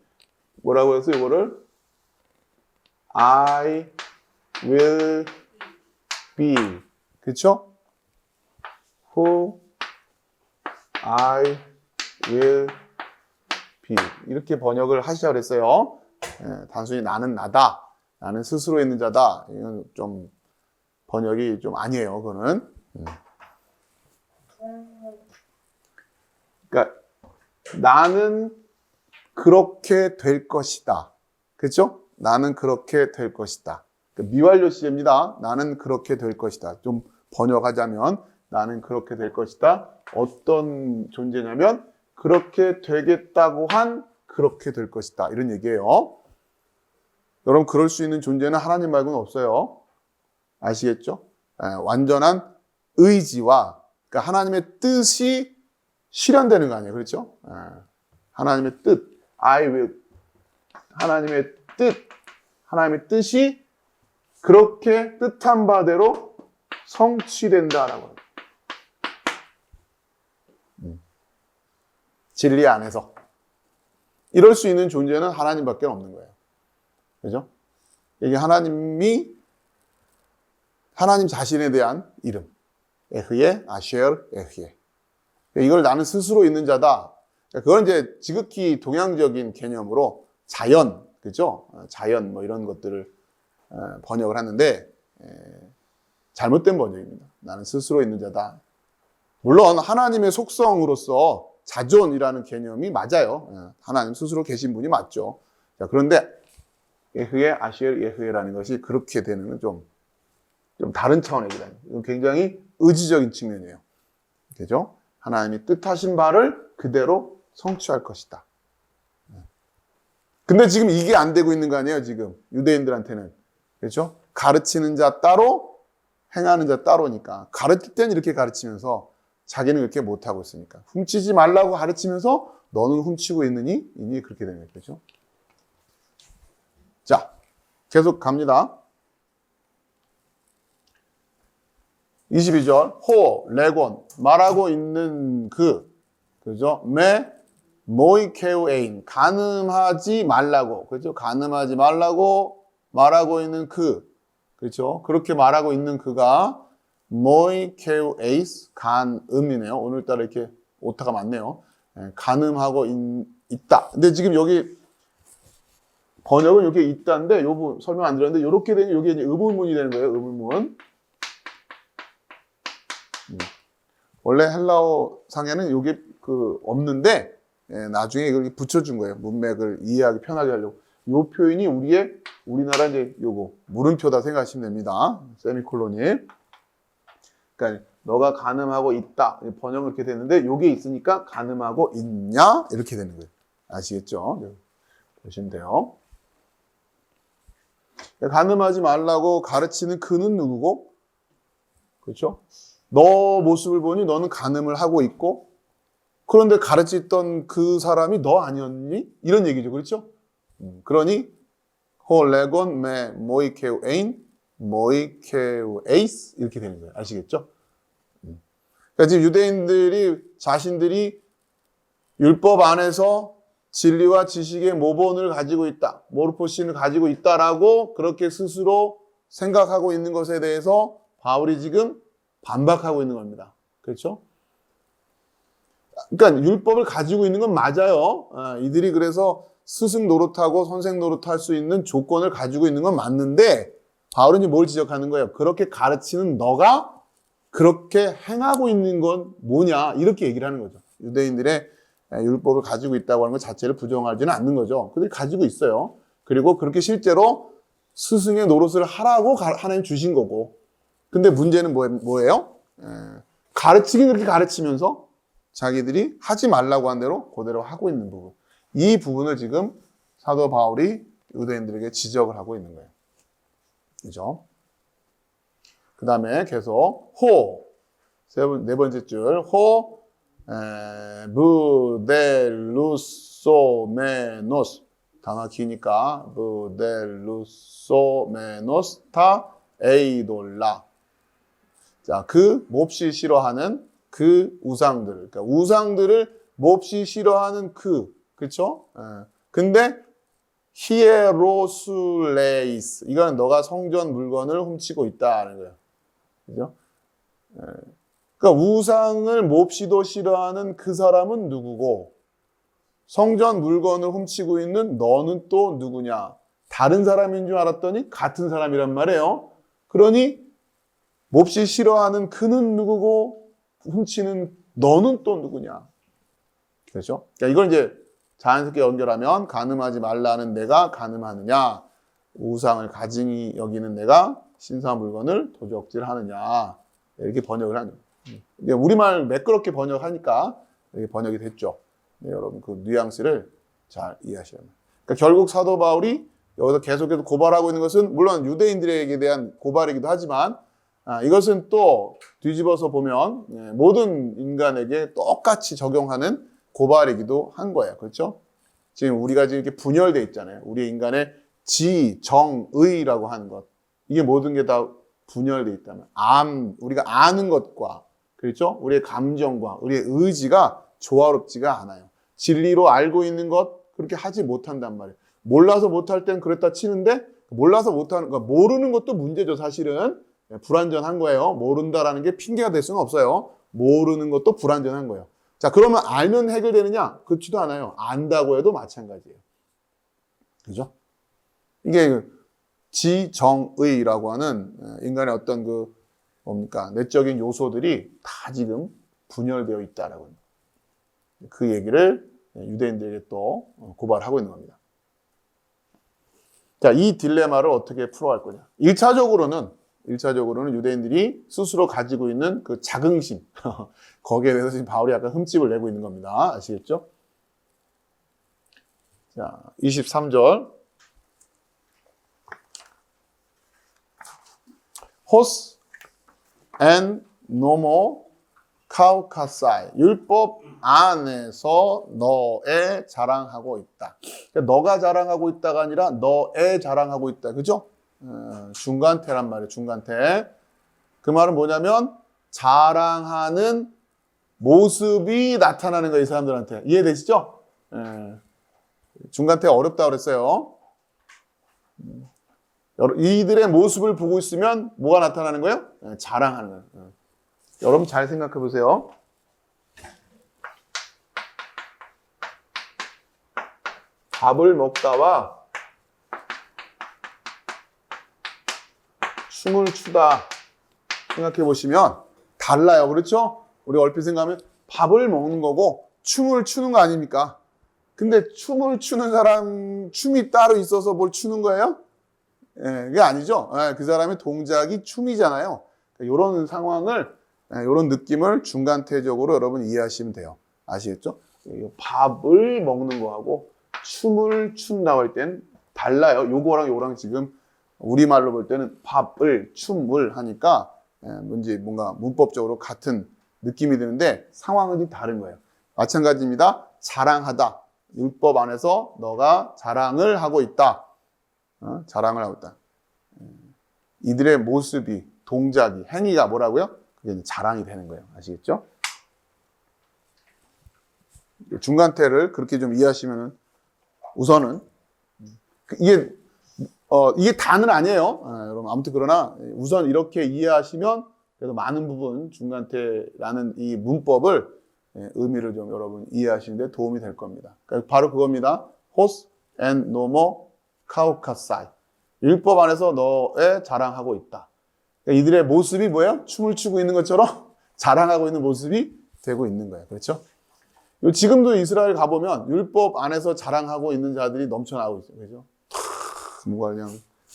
뭐라고 해서 이거를? I will be. 그렇죠? Who I will be. 이렇게 번역을 하시자 그랬어요. 단순히 나는 나다. 나는 스스로 있는 자다. 이건 좀 번역이 좀 아니에요. 그거는. 그러니까 나는 그렇게 될 것이다. 그렇죠? 나는 그렇게 될 것이다. 그러니까 미완료 시제입니다. 나는 그렇게 될 것이다. 좀 번역하자면 나는 그렇게 될 것이다. 어떤 존재냐면 그렇게 되겠다고 한 그렇게 될 것이다. 이런 얘기예요. 여러분 그럴 수 있는 존재는 하나님 말고는 없어요. 아시겠죠? 완전한 의지와 그러니까 하나님의 뜻이 실현되는 거 아니에요. 그렇죠? 하나님의 뜻, I will. 하나님의 뜻이 그렇게 뜻한 바대로 성취된다라고 합니다. 진리 안에서. 이럴 수 있는 존재는 하나님밖에 없는 거예요. 그죠? 이게 하나님 자신에 대한 이름. 에흐예, 아쉘, 에흐예. 이걸 나는 스스로 있는 자다. 그건 이제 지극히 동양적인 개념으로 자연, 그죠? 자연 뭐 이런 것들을 번역을 하는데 잘못된 번역입니다. 나는 스스로 있는 자다. 물론 하나님의 속성으로서 자존이라는 개념이 맞아요. 하나님 스스로 계신 분이 맞죠. 자, 그런데 예흐예, 아시엘, 예흐예라는 것이 그렇게 되는 좀 다른 차원의 얘기다. 이건 굉장히 의지적인 측면이에요. 그죠? 하나님이 뜻하신 바를 그대로 성취할 것이다. 근데 지금 이게 안 되고 있는 거 아니에요, 지금. 유대인들한테는. 그렇죠? 가르치는 자 따로, 행하는 자 따로니까. 가르칠 때는 이렇게 가르치면서 자기는 그렇게 못하고 있으니까. 훔치지 말라고 가르치면서 너는 훔치고 있느니? 이니 그렇게 되는 거죠. 그렇죠? 자, 계속 갑니다. 22절. 호, 레곤. 말하고 있는 그죠? 모이케우 에인, 간음하지 말라고. 그렇죠? 간음하지 말라고 말하고 있는 그. 그렇죠? 그렇게 말하고 있는 그가 모이케우 에이스, 간음이네요. 오늘따라 이렇게 오타가 많네요. 간음하고 있다. 근데 지금 여기 번역은 이렇게 있다인데, 요 부분 설명 안 드렸는데, 요렇게 되면 요게 이제 의문문이 되는 거예요. 의문문. 원래 헬라어 상에는 요게 없는데, 나중에 이걸 붙여준 거예요. 문맥을 이해하기 편하게 하려고. 요 표현이 우리나라 이제 요거, 물음표다 생각하시면 됩니다. 세미콜론이. 그러니까, 너가 간음하고 있다. 번역은 이렇게 되는데, 요게 있으니까 간음하고 있냐? 이렇게 되는 거예요. 아시겠죠? 보시면 돼요. 간음하지 말라고 가르치는 그는 누구고? 그렇죠? 너 모습을 보니 너는 간음을 하고 있고, 그런데 가르치던 그 사람이 너 아니었니? 이런 얘기죠. 그렇죠? 그러니 홀레곤 메 모이케우 에인 모이케우 에이스 이렇게 되는 거예요. 아시겠죠? 그러니까 지금 유대인들이 자신들이 율법 안에서 진리와 지식의 모본을 가지고 있다. 모르포신을 가지고 있다라고 그렇게 스스로 생각하고 있는 것에 대해서 바울이 지금 반박하고 있는 겁니다. 그렇죠? 그러니까 율법을 가지고 있는 건 맞아요. 이들이 그래서 스승 노릇하고 선생 노릇할 수 있는 조건을 가지고 있는 건 맞는데 바울은 뭘 지적하는 거예요? 그렇게 가르치는 너가 그렇게 행하고 있는 건 뭐냐? 이렇게 얘기를 하는 거죠. 유대인들의 율법을 가지고 있다고 하는 것 자체를 부정하지는 않는 거죠. 그들이 가지고 있어요. 그리고 그렇게 실제로 스승의 노릇을 하라고 하나님 주신 거고. 근데 문제는 뭐예요? 가르치긴 그렇게 가르치면서 자기들이 하지 말라고 한 대로 그대로 하고 있는 부분. 이 부분을 지금 사도 바울이 유대인들에게 지적을 하고 있는 거예요. 그죠? 그 다음에 계속 네 번째 줄 부델루소메노스 단어 기니까 부델루소메노스 타 에이돌라. 자, 그 몹시 싫어하는 그 우상들, 그러니까 우상들을 몹시 싫어하는 그렇죠? 근데 히에로술레이스, 이건 너가 성전 물건을 훔치고 있다는 거예요. 그죠? 그러니까 우상을 몹시도 싫어하는 그 사람은 누구고, 성전 물건을 훔치고 있는 너는 또 누구냐? 다른 사람인 줄 알았더니 같은 사람이란 말이에요. 그러니 몹시 싫어하는 그는 누구고 훔치는 너는 또 누구냐? 그렇죠? 그러니까 이걸 이제 자연스럽게 연결하면 간음하지 말라는 내가 간음하느냐, 우상을 가증히 여기는 내가 신성한 물건을 도적질하느냐, 이렇게 번역을 하는 거예요. 우리말 매끄럽게 번역하니까 이렇게 번역이 됐죠. 네, 여러분 그 뉘앙스를 잘 이해하셔야 합니다. 그러니까 결국 사도 바울이 여기서 계속해서 고발하고 있는 것은 물론 유대인들에게 대한 고발이기도 하지만 이것은 또 뒤집어서 보면 모든 인간에게 똑같이 적용하는 고발이기도 한 거예요. 그렇죠? 지금 우리가 지금 이렇게 분열되어 있잖아요. 우리 인간의 지, 정, 의라고 하는 것. 이게 모든 게 다 분열되어 있다면 우리가 아는 것과 그렇죠? 우리의 감정과 우리의 의지가 조화롭지가 않아요. 진리로 알고 있는 것 그렇게 하지 못한단 말이에요. 몰라서 못할 땐 그랬다 치는데 몰라서 못하는 거 모르는 것도 문제죠. 사실은 불완전한 거예요. 모른다라는 게 핑계가 될 수는 없어요. 모르는 것도 불완전한 거예요. 자, 그러면 알면 해결되느냐? 그렇지도 않아요. 안다고 해도 마찬가지예요. 그죠? 이게 지정의라고 하는 인간의 어떤 내적인 요소들이 다 지금 분열되어 있다라고 합니다. 그 얘기를 유대인들에게 또 고발하고 있는 겁니다. 자, 이 딜레마를 어떻게 풀어갈 거냐? 1차적으로는 유대인들이 스스로 가지고 있는 그 자긍심, 거기에 대해서 지금 바울이 약간 흠집을 내고 있는 겁니다. 아시겠죠? 자, 23절. 호스 앤 노모 카우카사이. 율법 안에서 너의 자랑하고 있다. 그러니까 너가 자랑하고 있다가 아니라 너의 자랑하고 있다. 그죠? 중간태란 말이에요. 중간태. 그 말은 뭐냐면 자랑하는 모습이 나타나는 거예요. 이 사람들한테. 이해되시죠? 중간태 어렵다 그랬어요. 이들의 모습을 보고 있으면 뭐가 나타나는 거예요? 자랑하는 거예요. 여러분 잘 생각해 보세요. 밥을 먹다와 춤을 추다 생각해 보시면 달라요. 그렇죠? 우리 얼핏 생각하면 밥을 먹는 거고 춤을 추는 거 아닙니까? 근데 춤을 추는 사람, 춤이 따로 있어서 뭘 추는 거예요? 그게 아니죠. 그 사람의 동작이 춤이잖아요. 이런 상황을, 이런 느낌을 중간태적으로 여러분 이해하시면 돼요. 아시겠죠? 밥을 먹는 거하고 춤을 춘다고 할 땐 달라요. 요거랑 지금 우리말로 볼 때는 밥을, 춤을 하니까 뭔가 문법적으로 같은 느낌이 드는데 상황은 다른 거예요. 마찬가지입니다. 자랑하다. 율법 안에서 너가 자랑을 하고 있다. 자랑을 하고 있다. 이들의 모습이, 동작이, 행위가 뭐라고요? 그게 이제 자랑이 되는 거예요. 아시겠죠? 중간태를 그렇게 좀 이해하시면은 우선은 이게 다는 아니에요. 여러분 아무튼 그러나 우선 이렇게 이해하시면 그래도 많은 부분 중간태라는 이 문법을 의미를 좀 여러분 이해하시는데 도움이 될 겁니다. 바로 그겁니다. 호스 앤 노모 카우카사이. 율법 안에서 너의 자랑하고 있다. 그러니까 이들의 모습이 뭐예요? 춤을 추고 있는 것처럼 자랑하고 있는 모습이 되고 있는 거예요. 그렇죠? 지금도 이스라엘 가보면 율법 안에서 자랑하고 있는 자들이 넘쳐나고 있어요. 그죠? 뭔가 그냥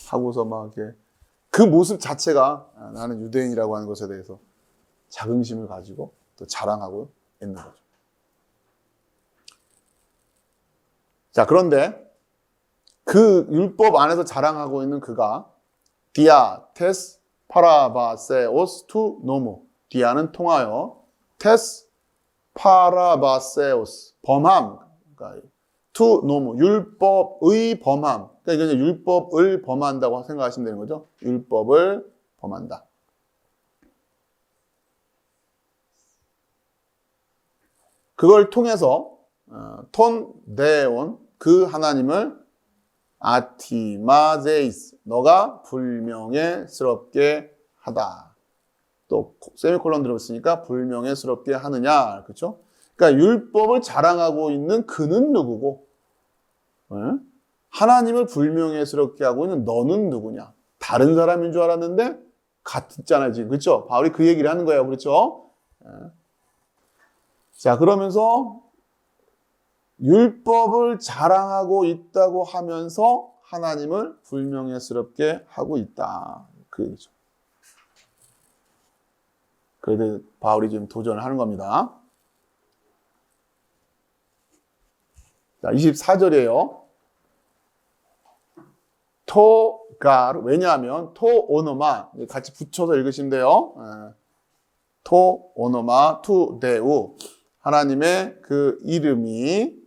하고서 막 이렇게 그 모습 자체가 나는 유대인이라고 하는 것에 대해서 자긍심을 가지고 또 자랑하고 있는 거죠. 자, 그런데 그 율법 안에서 자랑하고 있는 그가 디아, 테스, 파라바세오스, 투, 노모. 디아는 통하여, 테스, 파라바세오스, 범함. 그러니까 투, 노모. 율법의 범함. 그러니까 이제 율법을 범한다고 생각하시면 되는 거죠. 율법을 범한다. 그걸 통해서 톤 데온 그 하나님을 아티마제이스 너가 불명예스럽게 하다. 또 세미콜론 들었으니까 불명예스럽게 하느냐, 그렇죠? 그러니까 율법을 자랑하고 있는 그는 누구고, 하나님을 불명예스럽게 하고 있는 너는 누구냐? 다른 사람인 줄 알았는데 같잖아요, 지금, 그렇죠? 바울이 그 얘기를 하는 거예요, 그렇죠? 자, 그러면서 율법을 자랑하고 있다고 하면서 하나님을 불명예스럽게 하고 있다. 그 얘기죠. 그래도 바울이 지금 도전을 하는 겁니다. 자, 24절이에요. 토가르, 왜냐하면 토오노마, 같이 붙여서 읽으시면 돼요. 토오노마 투데우, 하나님의 그 이름이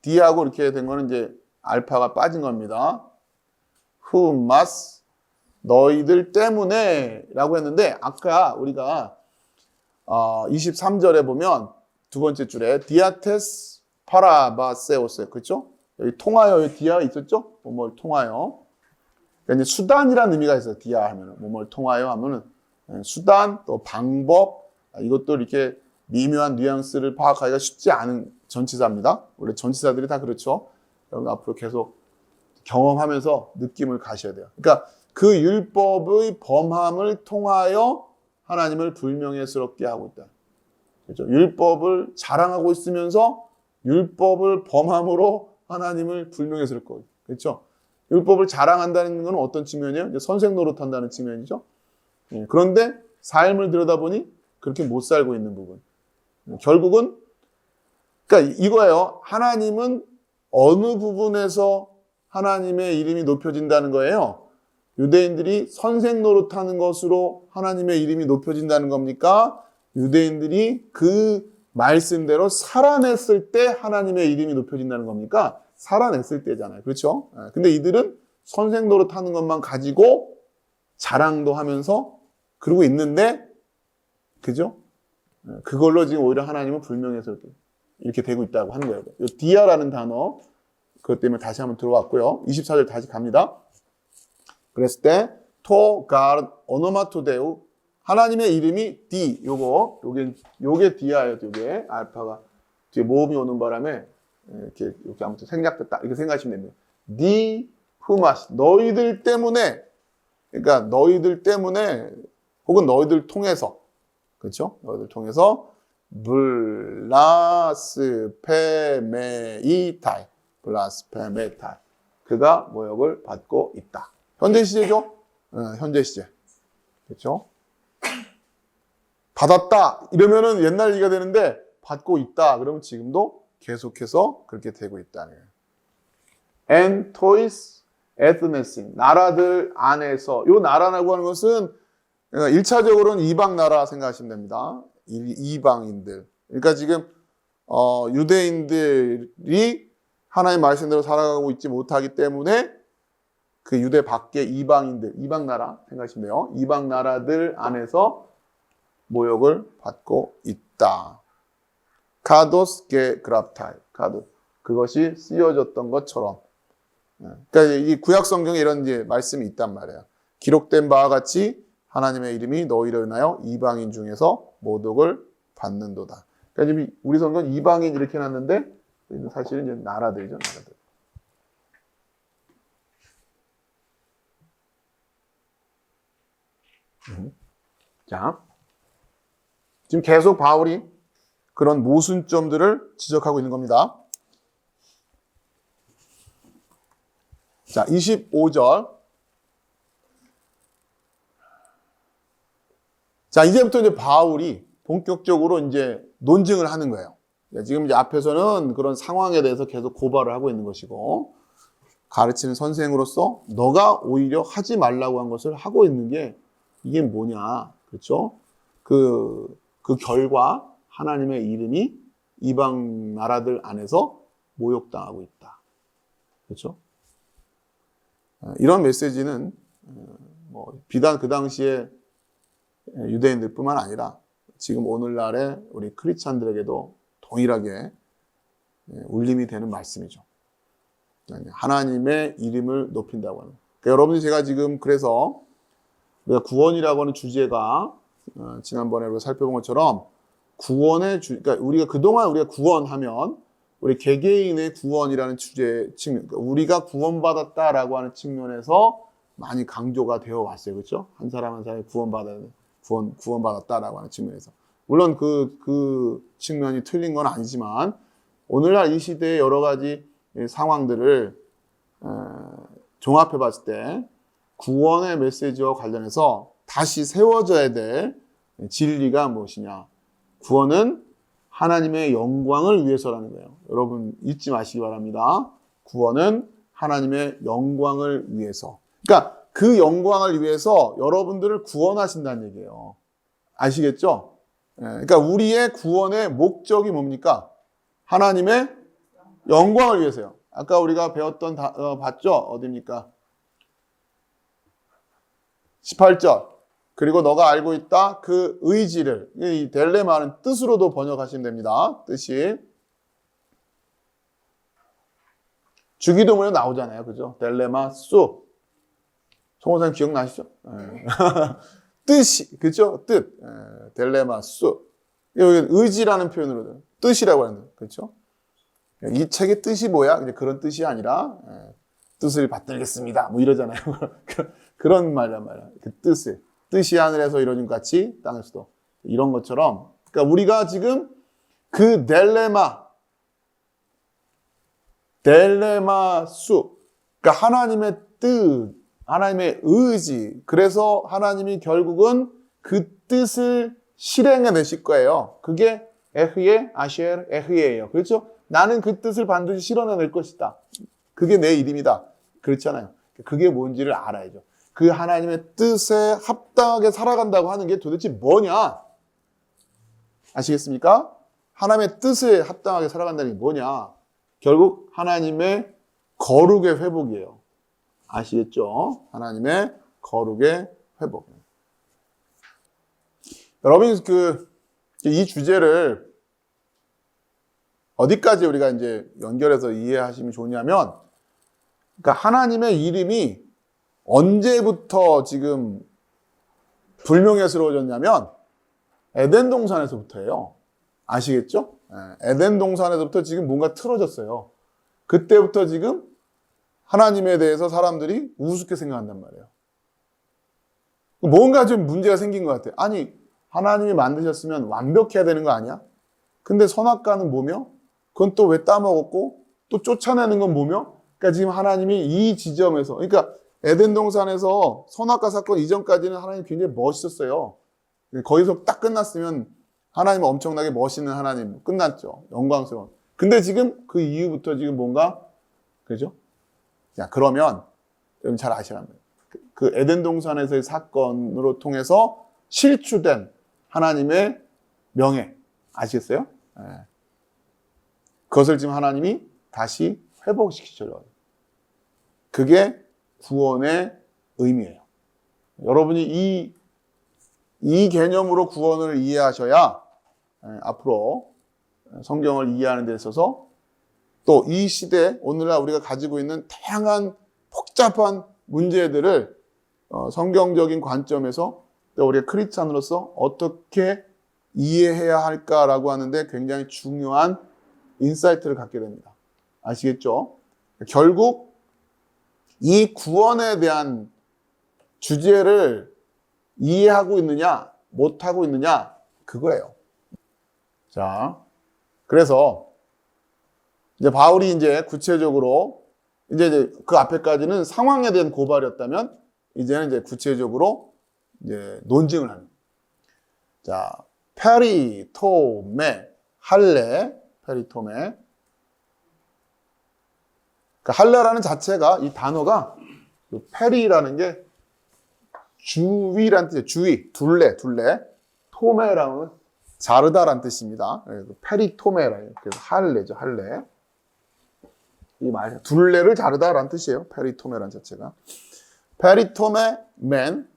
디하고 이렇게 된 거는 이제 알파가 빠진 겁니다. 후마스, 너희들 때문에 라고 했는데 아까 우리가 23절에 보면 두 번째 줄에 디아테스 파라바세오스, 그렇죠? 여기 통하여, 여기 디아 있었죠? 뭐뭘 통하여. 그러니까 이제 수단이라는 의미가 있어요. 디아 하면은 뭐뭘 통하여 하면은 수단, 또 방법, 이것도 이렇게 미묘한 뉘앙스를 파악하기가 쉽지 않은 전치사입니다. 원래 전치사들이 다 그렇죠. 여러분 앞으로 계속 경험하면서 느낌을 가셔야 돼요. 그러니까 그 율법의 범함을 통하여 하나님을 불명예스럽게 하고 있다. 그렇죠? 율법을 자랑하고 있으면서 율법을 범함으로 하나님을 불명예스럽게 하고 있다. 그렇죠? 율법을 자랑한다는 건 어떤 측면이에요? 이제 선생 노릇한다는 측면이죠. 그런데 삶을 들여다보니 그렇게 못 살고 있는 부분. 결국은 그러니까 이거예요. 하나님은 어느 부분에서 하나님의 이름이 높여진다는 거예요. 유대인들이 선생 노릇하는 것으로 하나님의 이름이 높여진다는 겁니까? 유대인들이 그 말씀대로 살아냈을 때 하나님의 이름이 높여진다는 겁니까? 살아냈을 때잖아요. 그렇죠? 근데 이들은 선생 노릇하는 것만 가지고 자랑도 하면서 그러고 있는데, 그죠? 그걸로 지금 오히려 하나님은 불명예스럽게. 이렇게 되고 있다고 하는 거예요. 이 디아라는 단어 그것 때문에 다시 한번 들어왔고요. 24절 다시 갑니다. 그랬을 때 토, 가, 오노마토데우 하나님의 이름이 디 요게 디아예요. 요게 알파가 뒤에 모음이 오는 바람에 이렇게 아무튼 생략됐다 이렇게 생각하시면 됩니다. 니 후마스 너희들 때문에 그러니까 너희들 때문에 혹은 너희들 통해서 그렇죠? 너희들 통해서 블라스페메이타이 블라스페메타이 그가 모욕을 받고 있다. 현재 시제죠? 현재 시제. 그렇죠? 받았다 이러면은 옛날 얘기가 되는데 받고 있다 그러면 지금도 계속해서 그렇게 되고 있다는 거예요. And tois ethnicin 나라들 안에서 요 나라라고 하는 것은 1차적으로는 이방 나라 생각하시면 됩니다. 이방인들. 그러니까 지금 유대인들이 하나님의 말씀대로 살아가고 있지 못하기 때문에 그 유대 밖의 이방인들, 이방 나라 생각하시면 돼요. 이방 나라들 안에서 모욕을 받고 있다. 카도스 게 그랍타이. 카도. 그것이 쓰여졌던 것처럼. 그러니까 이 구약 성경에 이런 이제 말씀이 있단 말이에요. 기록된 바와 같이 하나님의 이름이 너희를 인하여 이방인 중에서 모독을 받는도다. 그러니까 지금 우리 성경 이방인 이렇게 해놨는데 사실은 이제 나라들이죠, 나라들. 자, 지금 계속 바울이 그런 모순점들을 지적하고 있는 겁니다. 자, 25절. 자, 이제부터 이제 바울이 본격적으로 이제 논증을 하는 거예요. 지금 이제 앞에서는 그런 상황에 대해서 계속 고발을 하고 있는 것이고, 가르치는 선생으로서 너가 오히려 하지 말라고 한 것을 하고 있는 게 이게 뭐냐. 그렇죠? 그 결과 하나님의 이름이 이방 나라들 안에서 모욕당하고 있다. 그렇죠? 이런 메시지는 비단 그 당시에 유대인들뿐만 아니라 지금 오늘날의 우리 크리스찬들에게도 동일하게 울림이 되는 말씀이죠. 하나님의 이름을 높인다고 하는. 그러니까 여러분이 제가 지금 그래서 우리가 구원이라고 하는 주제가 지난번에 우리가 살펴본 것처럼 그러니까 우리가 그동안 우리가 구원하면 우리 개개인의 구원이라는 주제 측면, 그러니까 우리가 구원받았다라고 하는 측면에서 많이 강조가 되어 왔어요, 그렇죠? 한 사람 한 사람이 구원받았다라고 하는 측면에서 물론 그 측면이 틀린 건 아니지만 오늘날 이 시대의 여러 가지 상황들을 종합해 봤을 때 구원의 메시지와 관련해서 다시 세워져야 될 진리가 무엇이냐? 구원은 하나님의 영광을 위해서라는 거예요. 여러분 잊지 마시기 바랍니다. 구원은 하나님의 영광을 위해서. 그러니까 그 영광을 위해서 여러분들을 구원하신다는 얘기예요. 아시겠죠? 그러니까 우리의 구원의 목적이 뭡니까? 하나님의 영광을 위해서요. 아까 우리가 배웠던 봤죠? 어디입니까? 18절. 그리고 너가 알고 있다. 그 의지를, 이 델레마는 뜻으로도 번역하시면 됩니다. 뜻이. 주기도문에 나오잖아요. 그죠? 델레마 수. 송호사님 기억나시죠? 뜻이, 그죠? 뜻. 델레마 수. 여기 의지라는 표현으로 뜻이라고 하는 거예요. 그렇죠? 이 책의 뜻이 뭐야? 이제 그런 뜻이 아니라 뜻을 받들겠습니다. 뭐 이러잖아요. 그런 말이란 말이야. 그 뜻이 하늘에서 이루어진 것 같이 땅에서도 이런 것처럼. 그러니까 우리가 지금 그 델레마 수. 그러니까 하나님의 뜻, 하나님의 의지. 그래서 하나님이 결국은 그 뜻을 실행해 내실 거예요. 그게 에흐예, 아시엘, 에흐예예요. 그렇죠? 나는 그 뜻을 반드시 실현해낼 것이다. 그게 내 이름이다. 그렇잖아요. 그게 뭔지를 알아야죠. 그 하나님의 뜻에 합당하게 살아간다고 하는 게 도대체 뭐냐? 아시겠습니까? 하나님의 뜻에 합당하게 살아간다는 게 뭐냐? 결국 하나님의 거룩의 회복이에요. 아시겠죠? 하나님의 거룩의 회복. 여러분이 이 주제를 어디까지 우리가 이제 연결해서 이해하시면 좋냐면, 그러니까 하나님의 이름이 언제부터 지금 불명예스러워졌냐면 에덴 동산에서부터예요. 아시겠죠? 에덴 동산에서부터 지금 뭔가 틀어졌어요. 그때부터 지금 하나님에 대해서 사람들이 우습게 생각한단 말이에요. 뭔가 좀 문제가 생긴 것 같아요. 아니, 하나님이 만드셨으면 완벽해야 되는 거 아니야? 근데 선악과는 뭐며? 그건 또 왜 따먹었고 또 쫓아내는 건 뭐며? 그러니까 지금 하나님이 이 지점에서, 그러니까 에덴 동산에서 선악과 사건 이전까지는 하나님이 굉장히 멋있었어요. 거기서 딱 끝났으면 하나님은 엄청나게 멋있는 하나님 끝났죠. 영광스러운. 근데 지금 그 이후부터 지금 뭔가, 그죠? 자, 그러면 여러분 잘 아시라면 그 에덴 동산에서의 사건으로 통해서 실추된 하나님의 명예 아시겠어요? 네. 그것을 지금 하나님이 다시 회복시키시려고 해요. 그게 구원의 의미예요. 여러분이 이 개념으로 구원을 이해하셔야 앞으로 성경을 이해하는 데 있어서 또 이 시대 오늘날 우리가 가지고 있는 다양한 복잡한 문제들을 성경적인 관점에서 또 우리가 크리스찬으로서 어떻게 이해해야 할까라고 하는데 굉장히 중요한 인사이트를 갖게 됩니다. 아시겠죠? 결국 이 구원에 대한 주제를 이해하고 있느냐, 못하고 있느냐, 그거예요. 자, 그래서 이제 바울이 이제 구체적으로 이제 그 앞에까지는 상황에 대한 고발이었다면 이제는 이제 구체적으로 이제 논증을 합니다. 자, 페리토메, 할례, 페리토메. 그러니까 할례라는 자체가 이 단어가 페리라는 게 주위라는 뜻이에요. 주위, 둘레. 토메라는 자르다라는 뜻입니다. 페리토메라. 그래서 할례죠, 할례. 이 말, 둘레를 자르다라는 뜻이에요. 페리토메라는 자체가. 페리토메 맨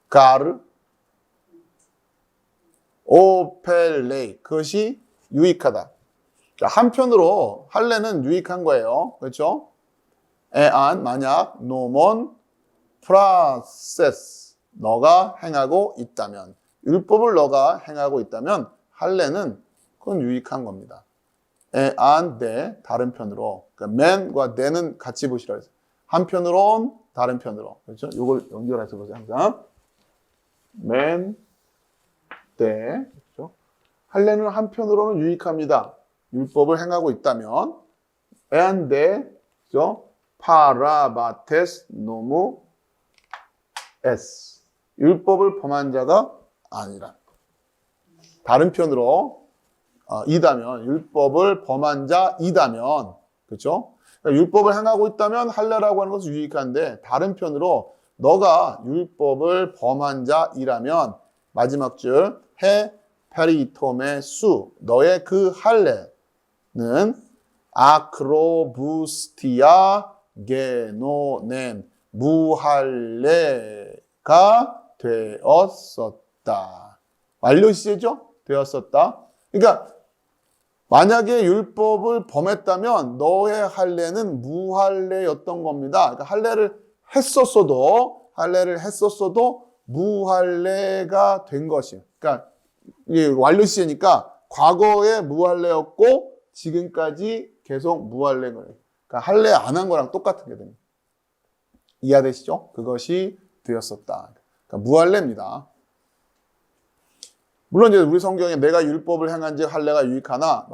가르 오펠레이. 그것이 유익하다. 한편으로 할례는 유익한 거예요. 그렇죠? 에안 만약 노몬 프라세스 너가 행하고 있다면 율법을 너가 행하고 있다면 할례는 그건 유익한 겁니다. 에안 데 다른 편으로 그러니까 맨과 데는 같이 보시라 해서 한편으론 다른 편으로 그렇죠? 이걸 연결해서 보세요. 항상 맨 데 그렇죠? 할례는 한편으로는 유익합니다. 율법을 행하고 있다면 에안 데 그렇죠? 파라바테스 노무 에스 율법을 범한 자가 아니라 다른 편으로 이다면 율법을 범한 자이다면 그렇죠? 그러니까 율법을 행하고 있다면 할례라고 하는 것은 유익한데 다른 편으로 너가 율법을 범한 자이라면 마지막 줄 해 페리토메 수 너의 그 할례는 아크로부스티아 게노넨 무할례가 되었었다. 완료 시제죠? 되었었다. 그러니까 만약에 율법을 범했다면 너의 할례는 무할례였던 겁니다. 그러니까 할례를 했었어도 무할례가 된 것이에요. 그러니까 이게 완료 시제니까 과거에 무할례였고 지금까지 계속 무할례인 거예요. 그러니까 할례 안 한 거랑 똑같은 게 됩니다. 이해되시죠? 그것이 되었었다. 그러니까 무할례입니다. 물론 이제 우리 성경에 내가 율법을 행한즉 할례가 유익하나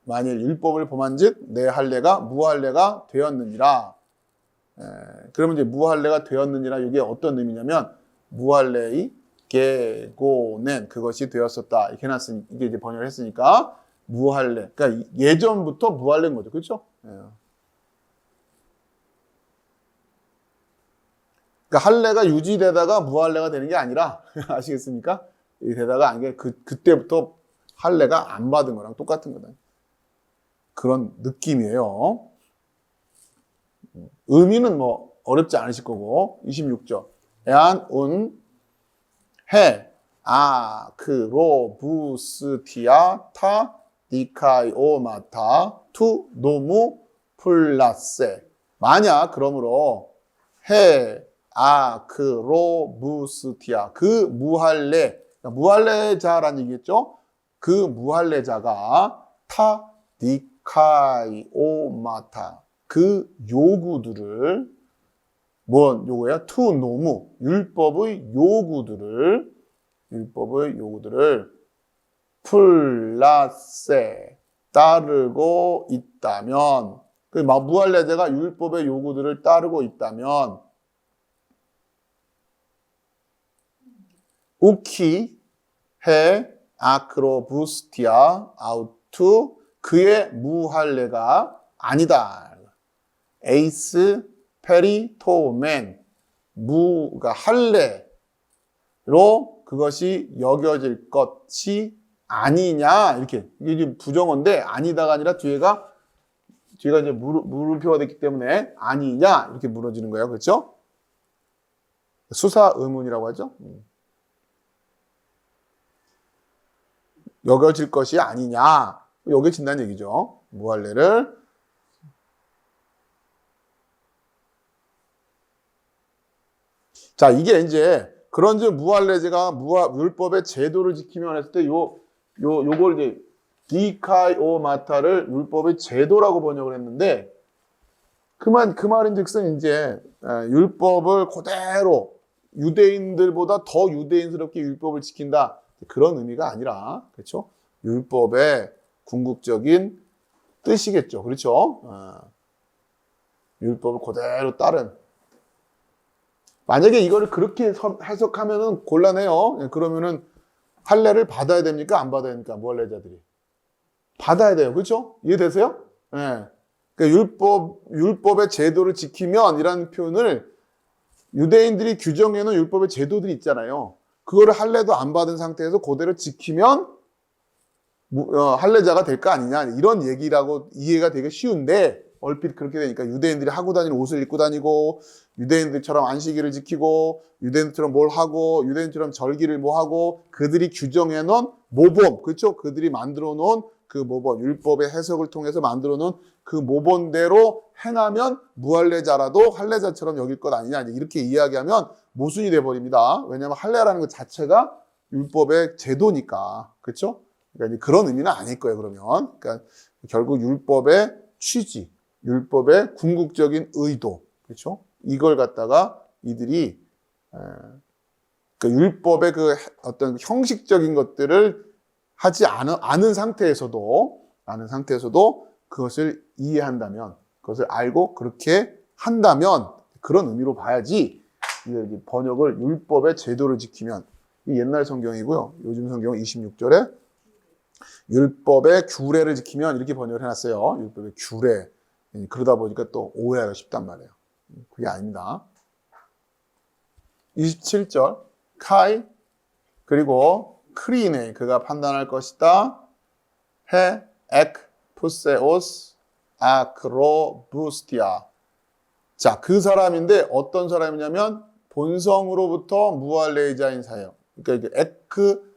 만일 율법을 범한즉 내 할례가 무할례가 되었느니라. 그러면 이제 무할례가 되었느니라 이게 어떤 의미냐면 무할례의 게고넨 그것이 되었었다 이렇게 해놨으니 이게 이제 번역을 했으니까 무할례. 그러니까 예전부터 무할례인 거죠, 그렇죠? 그러니까 할례가 유지되다가 무할례가 되는 게 아니라 아시겠습니까? 이 되다가 아니게 그때부터 할례가 안 받은 거랑 똑같은 거다. 그런 느낌이에요. 의미는 뭐 어렵지 않으실 거고 26절 에안 운 해 아크로부스티아 타 디카이오 마타 투 노무 플라세. 만약 그러므로 해 아크로부스티아 그 무할레 무할레자라는 얘기겠죠? 그 무할레자가 타 디카이오마타 그 요구들을 뭔 요구야? 투 노무 율법의 요구들을 플라세 따르고 있다면 그 무할레자가 율법의 요구들을 따르고 있다면 우키 해 아크로부스티아 아우투 그의 무할레가 아니다. 에이스 페리토멘 무가 할례로 그것이 여겨질 것이 아니냐 이렇게 이게 지금 부정어인데 아니다가 아니라 뒤에가 이제 물음표가 됐기 때문에 아니냐 이렇게 물어지는 거예요. 그렇죠? 수사 의문이라고 하죠. 여겨질 것이 아니냐 여겨진다는 얘기죠. 무할례를 자 이게 이제 그런즉 무할례제가 율법의 제도를 지키면 했을 때 요걸 이제 디카이오마타를 율법의 제도라고 번역을 했는데 그 말인즉슨 이제 율법을 그대로 유대인들보다 더 유대인스럽게 율법을 지킨다 그런 의미가 아니라 그렇죠? 율법의 궁극적인 뜻이겠죠. 그렇죠? 율법을 그대로 따른 만약에 이거를 그렇게 해석하면은 곤란해요. 그러면은 할례를 받아야 됩니까? 안 받아야 됩니까? 무할례자들이 받아야 돼요. 그렇죠? 이해되세요? 예. 그러니까 율법의 제도를 지키면 이라는 표현을 유대인들이 규정해놓은 율법의 제도들이 있잖아요. 그거를 할례도 안 받은 상태에서 그대로 지키면 할례자가 될 거 아니냐 이런 얘기라고 이해가 되게 쉬운데 얼핏 그렇게 되니까 유대인들이 하고 다니는 옷을 입고 다니고 유대인들처럼 안식일을 지키고 유대인들처럼 뭘 하고 유대인처럼 절기를 뭐 하고 그들이 규정해 놓은 모범 그렇죠? 그들이 만들어 놓은 그 모범 율법의 해석을 통해서 만들어 놓은 그 모범대로 행하면 무할례자라도 할례자처럼 여길 것 아니냐 이렇게 이야기하면 모순이 돼 버립니다. 왜냐하면 할례라는 것 자체가 율법의 제도니까 그렇죠? 그러니까 그런 의미는 아닐 거예요. 그러면 그러니까 결국 율법의 취지, 율법의 궁극적인 의도, 그렇죠? 이걸 갖다가 이들이 그 율법의 그 어떤 형식적인 것들을 하지 않은 상태에서도 그것을 이해한다면, 그것을 알고 그렇게 한다면 그런 의미로 봐야지. 이 번역을 율법의 제도를 지키면 이 옛날 성경이고요. 요즘 성경은 26절에 율법의 규례를 지키면 이렇게 번역을 해놨어요. 율법의 규례. 그러다 보니까 또 오해하기가 쉽단 말이에요. 그게 아닙니다. 27절 카이 그리고 크리네 그가 판단할 것이다. 헤 엑 푸세오스 아크로부스티아 자, 그 사람인데 어떤 사람이냐면 본성으로부터 무할례자인 사예요. 그러니까 이제 에크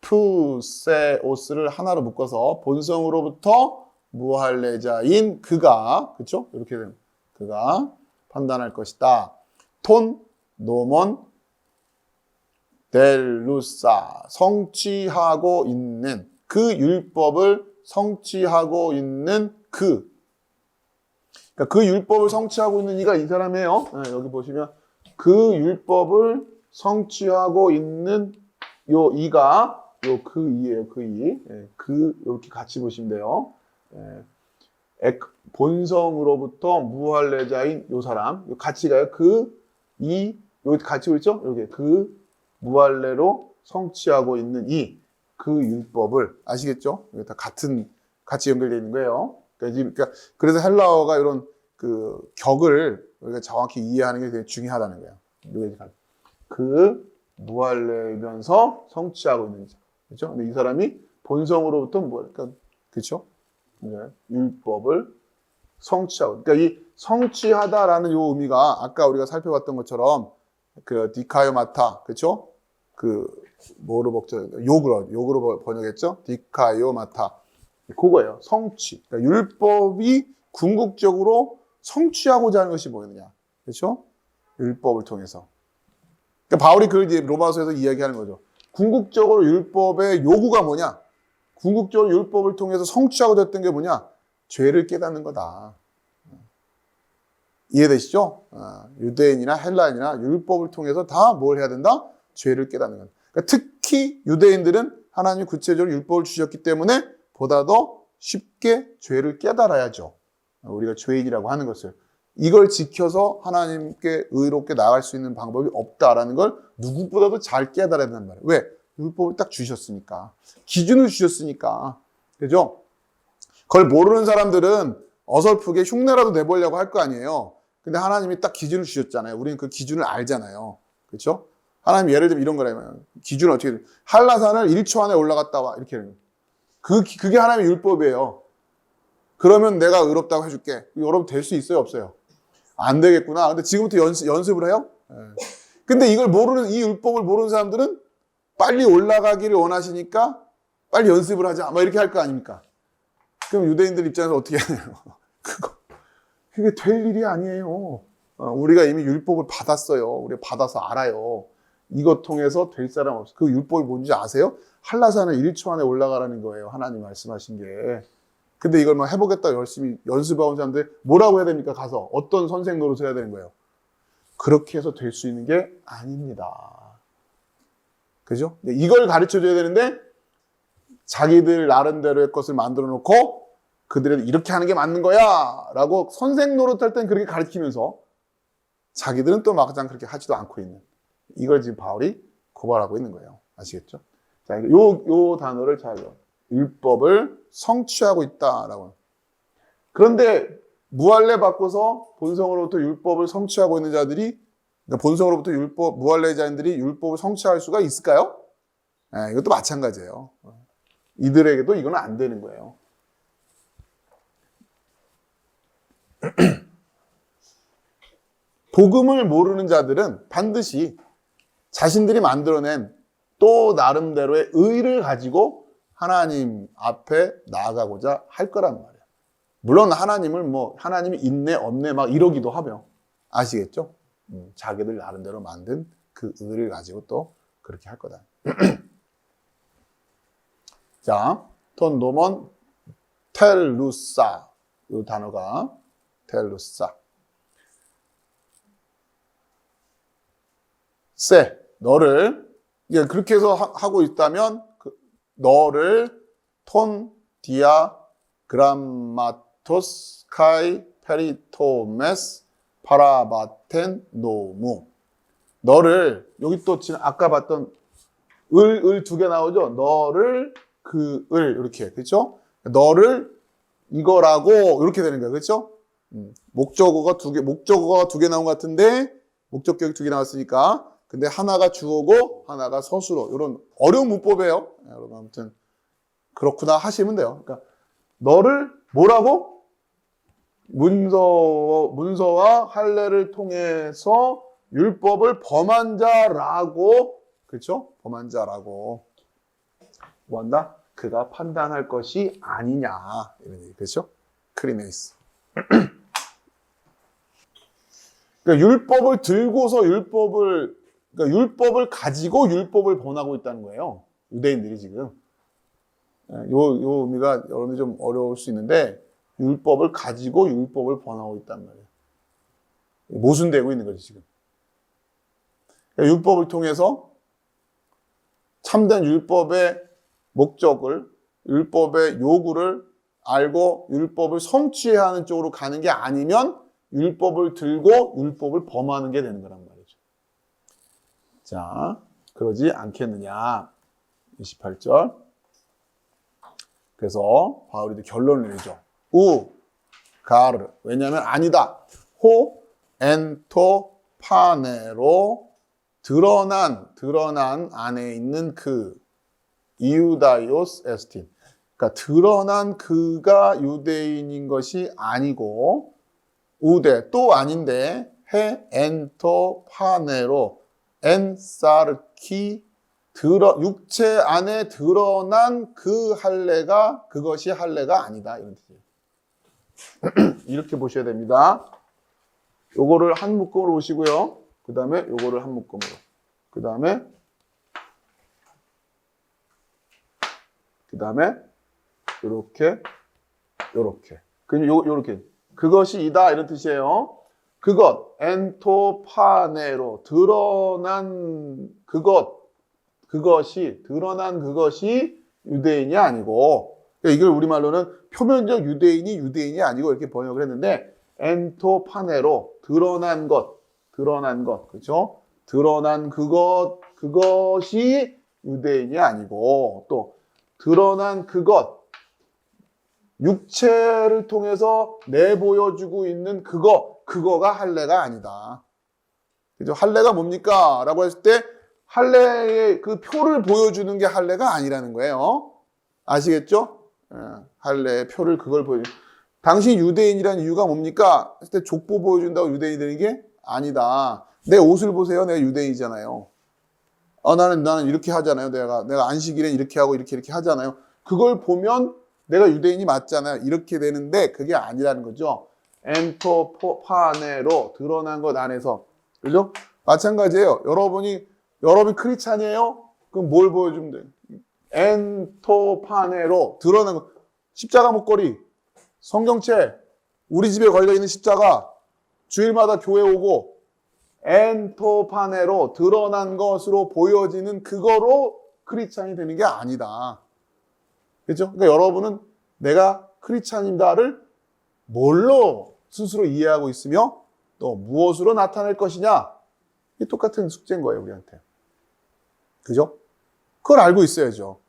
푸세오스를 하나로 묶어서 본성으로부터 무할례자인 그가 그렇죠? 이렇게 되면 그가 판단할 것이다. 톤 노몬 델루사 성취하고 있는 그 율법을 성취하고 있는 그러니까 그 율법을 성취하고 있는 이가 이 사람이에요. 네, 여기 보시면 그 율법을 성취하고 있는 요 이가 요 그 이예요. 그 이. 네, 그 이렇게 같이 보시면 돼요. 네, 본성으로부터 무할례자인 요 사람. 요 같이 가요. 그 이 여기 같이 보이죠? 여기 그 무할례로 성취하고 있는 이 그 율법을 아시겠죠? 이게 다 같이 연결되어 있는 거예요. 그러니까 그래서 헬라어가 이런 그 격을 우리가 정확히 이해하는 게 되게 중요하다는 거예요. 그 무할례면서 성취하고 있는 자, 그렇죠? 근데 이 사람이 본성으로부터 그러니까 그렇죠? 네, 율법을 성취하고, 그러니까 이 성취하다라는 요 의미가 아까 우리가 살펴봤던 것처럼 그 디카요마타, 그렇죠? 그 뭐로 욕으로 번역했죠? 디카요마타. 그거예요. 성취. 그러니까 율법이 궁극적으로 성취하고자 하는 것이 뭐였느냐. 그렇죠? 율법을 통해서. 그러니까 바울이 그걸 이제 로마서에서 이야기하는 거죠. 궁극적으로 율법의 요구가 뭐냐? 궁극적으로 율법을 통해서 성취하고 됐던 게 뭐냐? 죄를 깨닫는 거다. 이해되시죠? 유대인이나 헬라인이나 율법을 통해서 다 뭘 해야 된다? 죄를 깨닫는 거다. 그러니까 특히 유대인들은 하나님이 구체적으로 율법을 주셨기 때문에 보다 더 쉽게 죄를 깨달아야죠. 우리가 죄인이라고 하는 것을. 이걸 지켜서 하나님께 의롭게 나아갈 수 있는 방법이 없다라는 걸 누구보다도 잘 깨달아야 된단 말이에요. 왜? 율법을 딱 주셨으니까. 기준을 주셨으니까. 그죠? 그걸 모르는 사람들은 어설프게 흉내라도 내보려고 할 거 아니에요. 근데 하나님이 딱 기준을 주셨잖아요. 우리는 그 기준을 알잖아요. 그렇죠? 하나님 예를 들면 이런 거라면 기준은 어떻게 돼? 한라산을 1초 안에 올라갔다 와. 이렇게 하는 거예요. 그게 하나님의 율법이에요. 그러면 내가 의롭다고 해줄게. 여러분 될 수 있어요? 없어요? 안 되겠구나. 근데 지금부터 연습을 해요? 근데 이걸 모르는, 이 율법을 모르는 사람들은 빨리 올라가기를 원하시니까 빨리 연습을 하자. 막 이렇게 할 거 아닙니까? 그럼 유대인들 입장에서 어떻게 하냐요? 그게 될 일이 아니에요. 우리가 이미 율법을 받았어요. 우리가 받아서 알아요. 이것 통해서 될 사람 없어. 그 율법이 뭔지 아세요? 한라산을 1초 안에 올라가라는 거예요. 하나님 말씀하신 게. 근데 이걸 막 해보겠다고 열심히 연습하고 온 사람들 뭐라고 해야 됩니까? 가서 어떤 선생 노릇을 해야 되는 거예요? 그렇게 해서 될 수 있는 게 아닙니다. 그죠? 이걸 가르쳐줘야 되는데 자기들 나름대로의 것을 만들어 놓고 그들은 이렇게 하는 게 맞는 거야 라고 선생 노릇할 땐 그렇게 가르치면서 자기들은 또 막상 그렇게 하지도 않고 있는, 이걸 지금 바울이 고발하고 있는 거예요. 아시겠죠? 자, 요 단어를 잘 율법을 성취하고 있다라고. 그런데 무할례 받고서 본성으로부터 율법을 성취하고 있는 자들이, 그러니까 본성으로부터 무할례자인들이 율법을 성취할 수가 있을까요? 이것도 마찬가지예요. 이들에게도 이건 안 되는 거예요. 복음을 모르는 자들은 반드시 자신들이 만들어낸 또 나름대로의 의를 가지고 하나님 앞에 나아가고자 할 거란 말이에요. 물론 하나님이 있네 없네 막 이러기도 하며, 아시겠죠? 자기들 나름대로 만든 그 의를 가지고 또 그렇게 할 거다. 자, 톤 노먼 텔루사, 이 단어가 텔루사. 너를, 그렇게 해서 하고 있다면 너를 톤 디아 그람마토스 카이 페리토메스 파라바텐 노무. 너를, 여기 또 지금 아까 봤던 을 두 개 나오죠? 너를, 이렇게, 그렇죠? 너를 이거라고 이렇게 되는 거예요. 그렇죠? 목적어가 두 개 나온 것 같은데 목적격이 두 개 나왔으니까, 근데 하나가 주어고 하나가 서술어, 이런 어려운 문법이에요. 여러분 아무튼 그렇구나 하시면 돼요. 그러니까 너를 뭐라고? 문서와 할례를 통해서 율법을 범한 자라고, 그렇죠? 범한 자라고 뭐한다? 그가 판단할 것이 아니냐, 이런 얘기, 그렇죠? 크리네이스. 그러니까 율법을 들고서 그러니까 율법을 가지고 율법을 번하고 있다는 거예요. 유대인들이 지금. 요 의미가 여러분이 좀 어려울 수 있는데, 율법을 가지고 율법을 번하고 있단 말이에요. 모순되고 있는 거죠, 지금. 그러니까 율법을 통해서 참된 율법의 목적을, 율법의 요구를 알고 율법을 성취해야 하는 쪽으로 가는 게 아니면 율법을 들고 율법을 범하는 게 되는 거란 말이죠. 자, 그러지 않겠느냐. 28절. 그래서 바울이 결론을 내리죠. 가르. 왜냐하면 아니다. 엔토 파네로 드러난 안에 있는 이우다이오스 에스틴. 그러니까 드러난 그가 유대인인 것이 아니고, 또 아닌데, 엔토 파네로 엔사르키 육체 안에 드러난 그 할례가 그것이 할례가 아니다. 이런 뜻이에요. 이렇게 보셔야 됩니다. 요거를 한 묶음으로 보시고요. 그 다음에 요거를 한 묶음으로. 그 다음에 요렇게 그럼 요렇게 그것이 이다 이런 뜻이에요. 그것 엔토파네로 드러난 그것이 드러난 그것이 유대인이 아니고, 그러니까 이걸 우리말로는 표면적 유대인이 아니고 이렇게 번역을 했는데, 엔토파네로 드러난 것 그렇죠? 드러난 그것이 유대인이 아니고, 또 드러난 육체를 통해서 내보여주고 있는 그거가 할례가 아니다. 그죠? 할례가 뭡니까? 라고 했을 때 할례의 그 표를 보여주는 게 할례가 아니라는 거예요. 아시겠죠? 할례의 표를 그걸 보여주는. 당신 유대인이라는 이유가 뭡니까? 했을 때 족보 보여준다고 유대인이 되는 게 아니다. 내 옷을 보세요. 내가 유대인이잖아요. 나는 이렇게 하잖아요. 내가 안식일엔 이렇게 하고 이렇게 하잖아요. 그걸 보면 내가 유대인이 맞잖아요. 이렇게 되는데 그게 아니라는 거죠. 엔토파네로 드러난 것 안에서. 그죠? 마찬가지예요. 여러분 크리스찬이에요? 그럼 뭘 보여주면 돼요? 엔토파네로 드러난 것. 십자가 목걸이, 성경책, 우리 집에 걸려있는 십자가, 주일마다 교회 오고 엔토파네로 드러난 것으로 보여지는 그거로 크리스찬이 되는 게 아니다. 그렇죠? 그러니까 여러분은 내가 크리스찬이다를 뭘로 스스로 이해하고 있으며 또 무엇으로 나타낼 것이냐? 이 똑같은 숙제인 거예요, 우리한테. 그죠? 그걸 알고 있어야죠.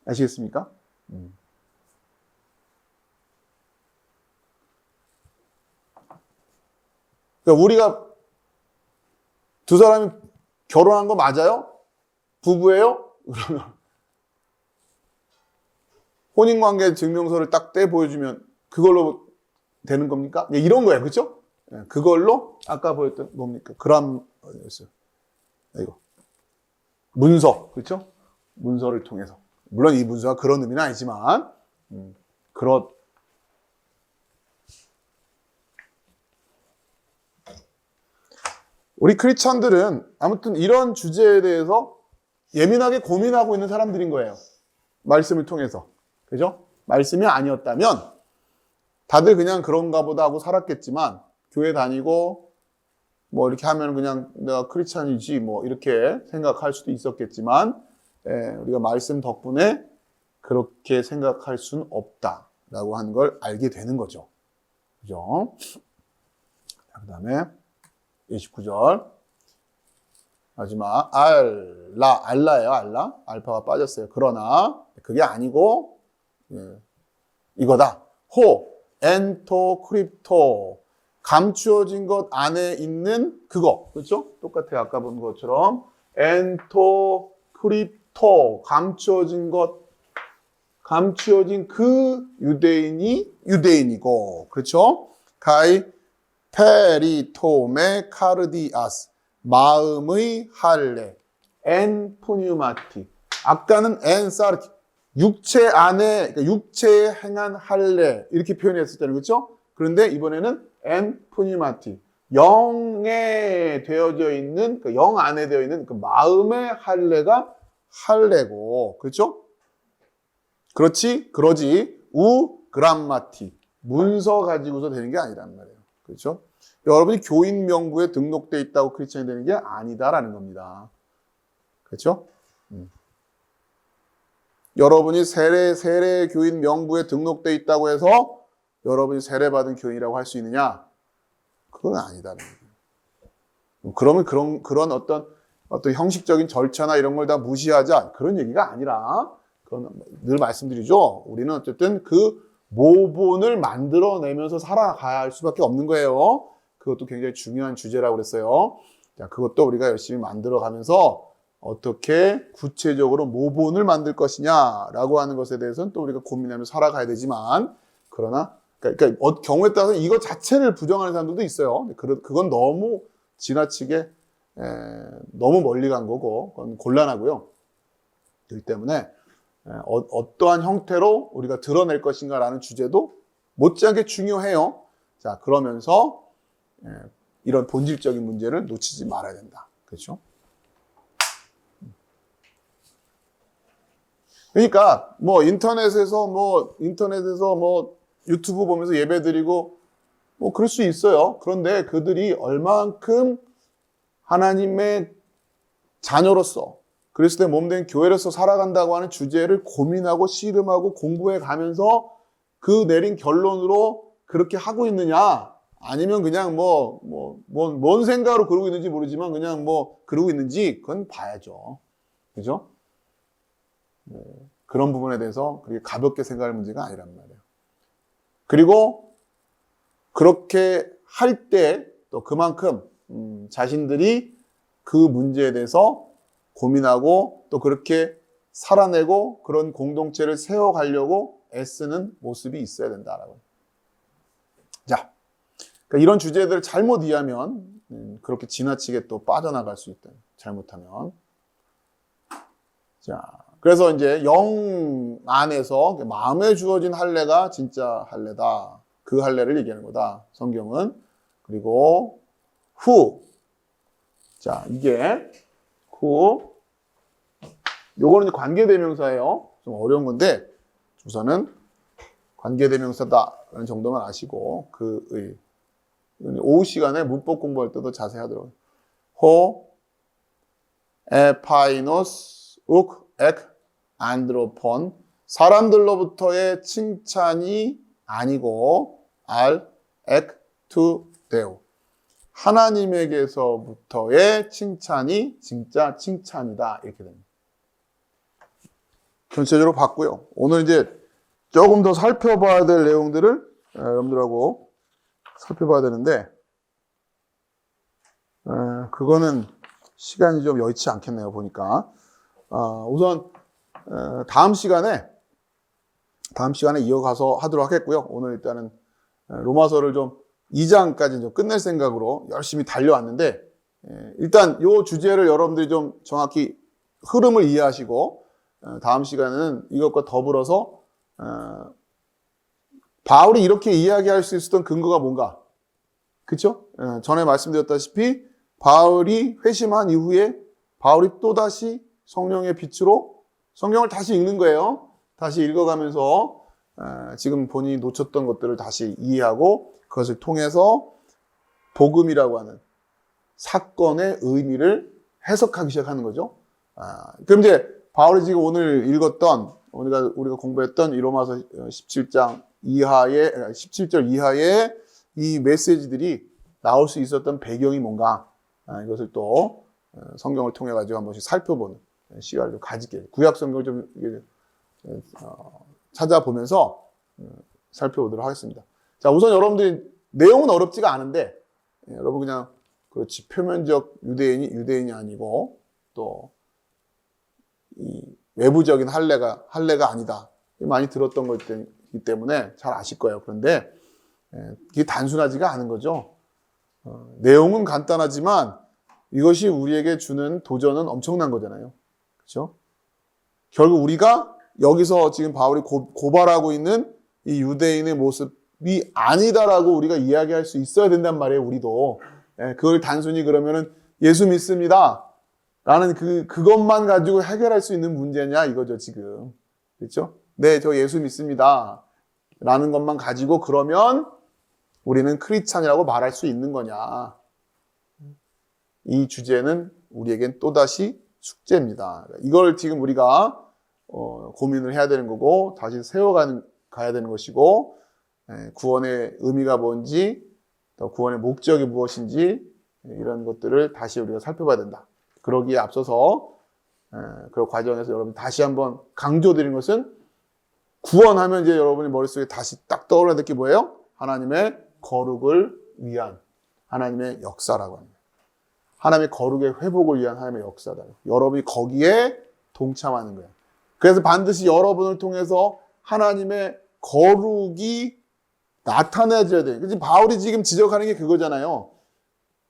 아시겠습니까? 그러니까 우리가 두 사람이 결혼한 거 맞아요? 부부예요? 그러면 혼인관계 증명서를 딱 떼 보여주면 그걸로 되는 겁니까? 이런 거예요. 그렇죠? 그걸로 아까 보였던 뭡니까? 그람이었어요. 이거 문서. 그렇죠? 문서를 통해서. 물론 이 문서가 그런 의미는 아니지만 우리 크리스찬들은 아무튼 이런 주제에 대해서 예민하게 고민하고 있는 사람들인 거예요. 말씀을 통해서. 그죠? 말씀이 아니었다면 다들 그냥 그런가 보다 하고 살았겠지만, 교회 다니고 뭐 이렇게 하면 그냥 내가 크리스찬이지 뭐 이렇게 생각할 수도 있었겠지만, 우리가 말씀 덕분에 그렇게 생각할 수는 없다라고 하는 걸 알게 되는 거죠. 그죠? 그 다음에 29절 마지막 알라예요. 알파가 빠졌어요. 그러나 그게 아니고 이거다. 엔토 크립토 감추어진 것 안에 있는 그거. 그렇죠? 똑같아요. 아까 본 것처럼 엔토 크립토 감추어진 그 유대인이고, 그렇죠? 가이 페리토메 카르디아스 마음의 할례 엔 푸뉴마티. 아까는 엔 사르티 육체 안에, 그러니까 육체에 행한 할례 이렇게 표현했었잖아요. 그렇죠? 그런데 이번에는 엔 푸니마티 영에 되어져 있는, 그 영 안에 되어 있는 그 마음의 할례가 할례고, 그렇죠? 그러지 우 그람마티 문서 가지고서 되는 게 아니란 말이에요. 그렇죠? 여러분이 교인 명부에 등록돼 있다고 크리스천이 되는 게 아니다라는 겁니다. 그렇죠? 여러분이 세례 교인 명부에 등록돼 있다고 해서 여러분이 세례받은 교인이라고 할 수 있느냐? 그건 아니다는 거예요. 그러면 그런 어떤 형식적인 절차나 이런 걸 다 무시하자, 그런 얘기가 아니라, 그건 늘 말씀드리죠. 우리는 어쨌든 그 모본을 만들어내면서 살아가야 할 수밖에 없는 거예요. 그것도 굉장히 중요한 주제라고 그랬어요. 자, 그것도 우리가 열심히 만들어가면서 어떻게 구체적으로 모본을 만들 것이냐라고 하는 것에 대해서는 또 우리가 고민하면서 살아가야 되지만, 그러나 그러니까 경우에 따라서 이거 자체를 부정하는 사람들도 있어요. 그건 너무 지나치게 너무 멀리 간 거고 그건 곤란하고요. 그렇기 때문에 어떠한 형태로 우리가 드러낼 것인가라는 주제도 못지않게 중요해요. 자, 그러면서 이런 본질적인 문제를 놓치지 말아야 된다. 그렇죠? 그러니까 뭐 인터넷에서 유튜브 보면서 예배드리고 뭐 그럴 수 있어요. 그런데 그들이 얼만큼 하나님의 자녀로서 그리스도의 몸된 교회로서 살아간다고 하는 주제를 고민하고 씨름하고 공부해 가면서 그 내린 결론으로 그렇게 하고 있느냐, 아니면 그냥 뭔 생각으로 그러고 있는지 모르지만 그냥 그러고 있는지 그건 봐야죠. 그죠? 네, 그런 부분에 대해서 그렇게 가볍게 생각할 문제가 아니란 말이에요. 그리고 그렇게 할 때 또 그만큼 자신들이 그 문제에 대해서 고민하고 또 그렇게 살아내고 그런 공동체를 세워가려고 애쓰는 모습이 있어야 된다라고. 자, 그러니까 이런 주제들을 잘못 이해하면 그렇게 지나치게 또 빠져나갈 수 있다. 잘못하면. 자, 그래서 이제 영 안에서 마음에 주어진 할례가 진짜 할례다. 그 할례를 얘기하는 거다. 성경은. 그리고 후. 자, 이게 후. 요거는 관계대명사예요. 좀 어려운 건데 우선은 관계대명사다라는 정도만 아시고 오후 시간에 문법 공부할 때도 자세히 하더라고요. 호 에파이노스 욱 엑 안드로폰, 사람들로부터의 칭찬이 아니고 알 엑 투 데오, 하나님에게서부터의 칭찬이 진짜 칭찬이다. 이렇게 됩니다. 전체적으로 봤고요. 오늘 이제 조금 더 살펴봐야 될 내용들을 여러분들하고 살펴봐야 되는데 그거는 시간이 좀 여의치 않겠네요. 보니까 우선 다음 시간에 이어가서 하도록 하겠고요. 오늘 일단은 로마서를 좀 2장까지 좀 끝낼 생각으로 열심히 달려왔는데 일단 이 주제를 여러분들이 좀 정확히 흐름을 이해하시고 다음 시간에는 이것과 더불어서 바울이 이렇게 이야기할 수 있었던 근거가 뭔가, 그렇죠? 전에 말씀드렸다시피 바울이 회심한 이후에 바울이 또다시 성령의 빛으로 성경을 다시 읽는 거예요. 다시 읽어가면서 지금 본인이 놓쳤던 것들을 다시 이해하고 그것을 통해서 복음이라고 하는 사건의 의미를 해석하기 시작하는 거죠. 그럼 이제 바울이 지금 오늘 읽었던, 우리가 공부했던 이 로마서 17장 이하의, 17절 이하의 이 메시지들이 나올 수 있었던 배경이 뭔가, 이것을 또 성경을 통해 가지고 한 번씩 살펴보는 시간을 좀 가질게요. 구약 성경을 좀 찾아보면서 살펴보도록 하겠습니다. 자, 우선 여러분들이 내용은 어렵지가 않은데, 여러분 그냥 그렇지, 표면적 유대인이 아니고 또 이 외부적인 할례가 아니다. 많이 들었던 거기 때문에 잘 아실 거예요. 그런데 이게 단순하지가 않은 거죠. 내용은 간단하지만 이것이 우리에게 주는 도전은 엄청난 거잖아요. 그렇죠? 결국 우리가 여기서 지금 바울이 고발하고 있는 이 유대인의 모습이 아니다라고 우리가 이야기할 수 있어야 된단 말이에요. 우리도. 그걸 단순히 그러면은 예수 믿습니다 라는 그것만 가지고 해결할 수 있는 문제냐 이거죠, 지금. 그렇죠? 네, 저 예수 믿습니다 라는 것만 가지고 그러면 우리는 크리스찬이라고 말할 수 있는 거냐. 이 주제는 우리에겐 또다시 숙제입니다. 이걸 지금 우리가 고민을 해야 되는 거고 다시 가야 되는 것이고, 구원의 의미가 뭔지, 또 구원의 목적이 무엇인지 이런 것들을 다시 우리가 살펴봐야 된다. 그러기에 앞서서 그 과정에서 여러분 다시 한번 강조드린 것은, 구원하면 이제 여러분의 머릿속에 다시 딱 떠올라야 될 게 뭐예요? 하나님의 거룩을 위한 하나님의 역사라고 합니다. 하나님의 거룩의 회복을 위한 하나님의 역사다. 여러분이 거기에 동참하는 거예요. 그래서 반드시 여러분을 통해서 하나님의 거룩이 나타나줘야 돼요. 그치? 바울이 지금 지적하는 게 그거잖아요.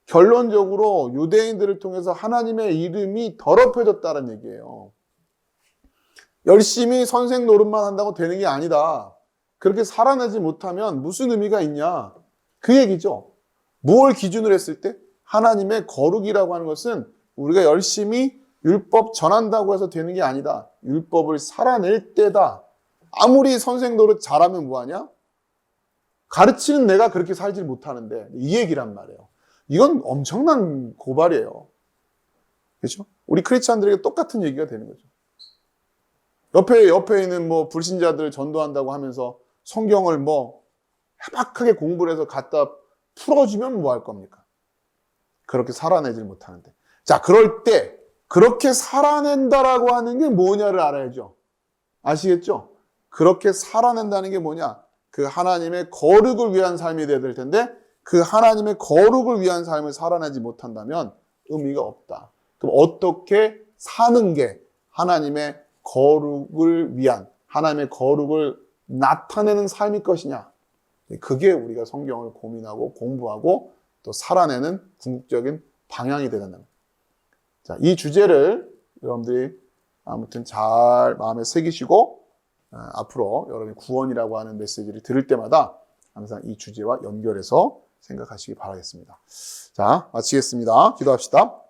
결론적으로 유대인들을 통해서 하나님의 이름이 더럽혀졌다는 얘기예요. 열심히 선생 노릇만 한다고 되는 게 아니다. 그렇게 살아내지 못하면 무슨 의미가 있냐? 그 얘기죠. 무엇을 기준으로 했을 때? 하나님의 거룩이라고 하는 것은 우리가 열심히 율법 전한다고 해서 되는 게 아니다. 율법을 살아낼 때다. 아무리 선생 노릇 잘하면 뭐하냐? 가르치는 내가 그렇게 살지 못하는데 이 얘기란 말이에요. 이건 엄청난 고발이에요. 그렇죠? 우리 크리스찬들에게 똑같은 얘기가 되는 거죠. 옆에 있는 뭐 불신자들 전도한다고 하면서 성경을 뭐 해박하게 공부를 해서 갖다 풀어주면 뭐 할 겁니까? 그렇게 살아내질 못하는데. 자, 그럴 때 그렇게 살아낸다라고 하는 게 뭐냐를 알아야죠. 아시겠죠? 그렇게 살아낸다는 게 뭐냐? 그 하나님의 거룩을 위한 삶이 되어야 될 텐데 그 하나님의 거룩을 위한 삶을 살아내지 못한다면 의미가 없다. 그럼 어떻게 사는 게 하나님의 거룩을 위한, 하나님의 거룩을 나타내는 삶일 것이냐? 그게 우리가 성경을 고민하고 공부하고 또 살아내는 궁극적인 방향이 되는 겁니다. 자, 이 주제를 여러분들이 아무튼 잘 마음에 새기시고 앞으로 여러분이 구원이라고 하는 메시지를 들을 때마다 항상 이 주제와 연결해서 생각하시기 바라겠습니다. 자, 마치겠습니다. 기도합시다.